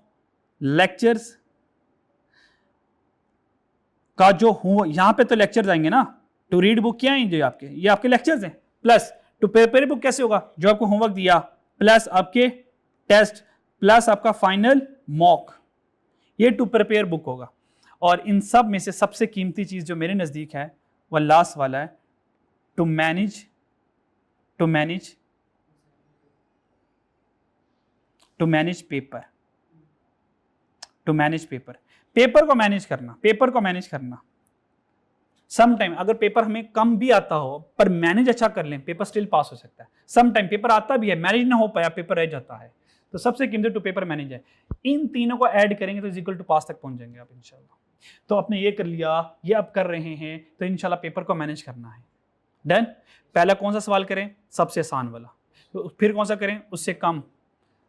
lectures का जो हो, यहां पे तो लेक्चर्स आएंगे ना। टू रीड बुक क्या है? जो आपके ये आपके लेक्चर्स हैं, प्लस टू प्रिपेयर बुक कैसे होगा? जो आपको होमवर्क दिया प्लस आपके टेस्ट प्लस आपका फाइनल मॉक, ये टू प्रिपेयर बुक होगा। और इन सब में से सबसे कीमती चीज जो मेरे नजदीक है वह लास्ट वाला है, टू मैनेज पेपर, पेपर को मैनेज करना। सम टाइम अगर पेपर हमें कम भी आता हो पर मैनेज अच्छा कर लें, पेपर स्टिल पास हो सकता है। सम टाइम पेपर आता भी है, मैनेज ना हो पाया, पेपर रह जाता है। तो सबसे कीमती टू पेपर मैनेज है। इन तीनों को ऐड करेंगे तो इक्वल टू पास तक पहुंच जाएंगे आप इंशाल्लाह। तो आपने ये कर लिया, ये आप कर रहे हैं, तो इंशाल्लाह पेपर को मैनेज करना है। डन। पहला कौन सा सवाल करें? सबसे आसान वाला। तो फिर कौन सा करें? उससे कम।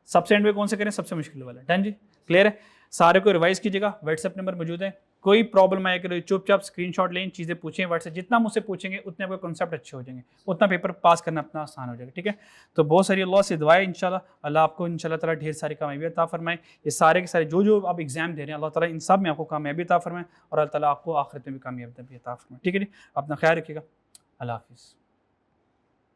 सबसे एंड में कौन सा करें? सबसे मुश्किल वाला। डन जी, क्लियर है? सारे को रिवाइज कीजिएगा, व्हाट्सएप नंबर मौजूद है। कोई प्रॉब्लम आया करो चुपचाप स्क्रीनशॉट लें, चीज़ें पूछें व्हाट्सएप, जितना मुझसे पूछेंगे उतने आपके कॉन्सेप्ट अच्छे हो जाएंगे, उतना पेपर पास करना अपना आसान हो जाएगा। ठीक है, तो बहुत सारी अल्लाह से दुआएं, इंशाल्लाह अल्लाह आपको इंशाल्लाह ताला ढेर सारी कामयाबी अता फरमाए। ये सारे के सारे जो आप एग्जाम दे रहे हैं, अल्लाह ताला इन सब में आपको कामयाबी अता फरमाए और अल्लाह ताला आपको आखिरत में भी कामयाबी अता फरमाए। ठीक है जी, अपना ख्याल रखिएगा। अल्लाह हाफिज़।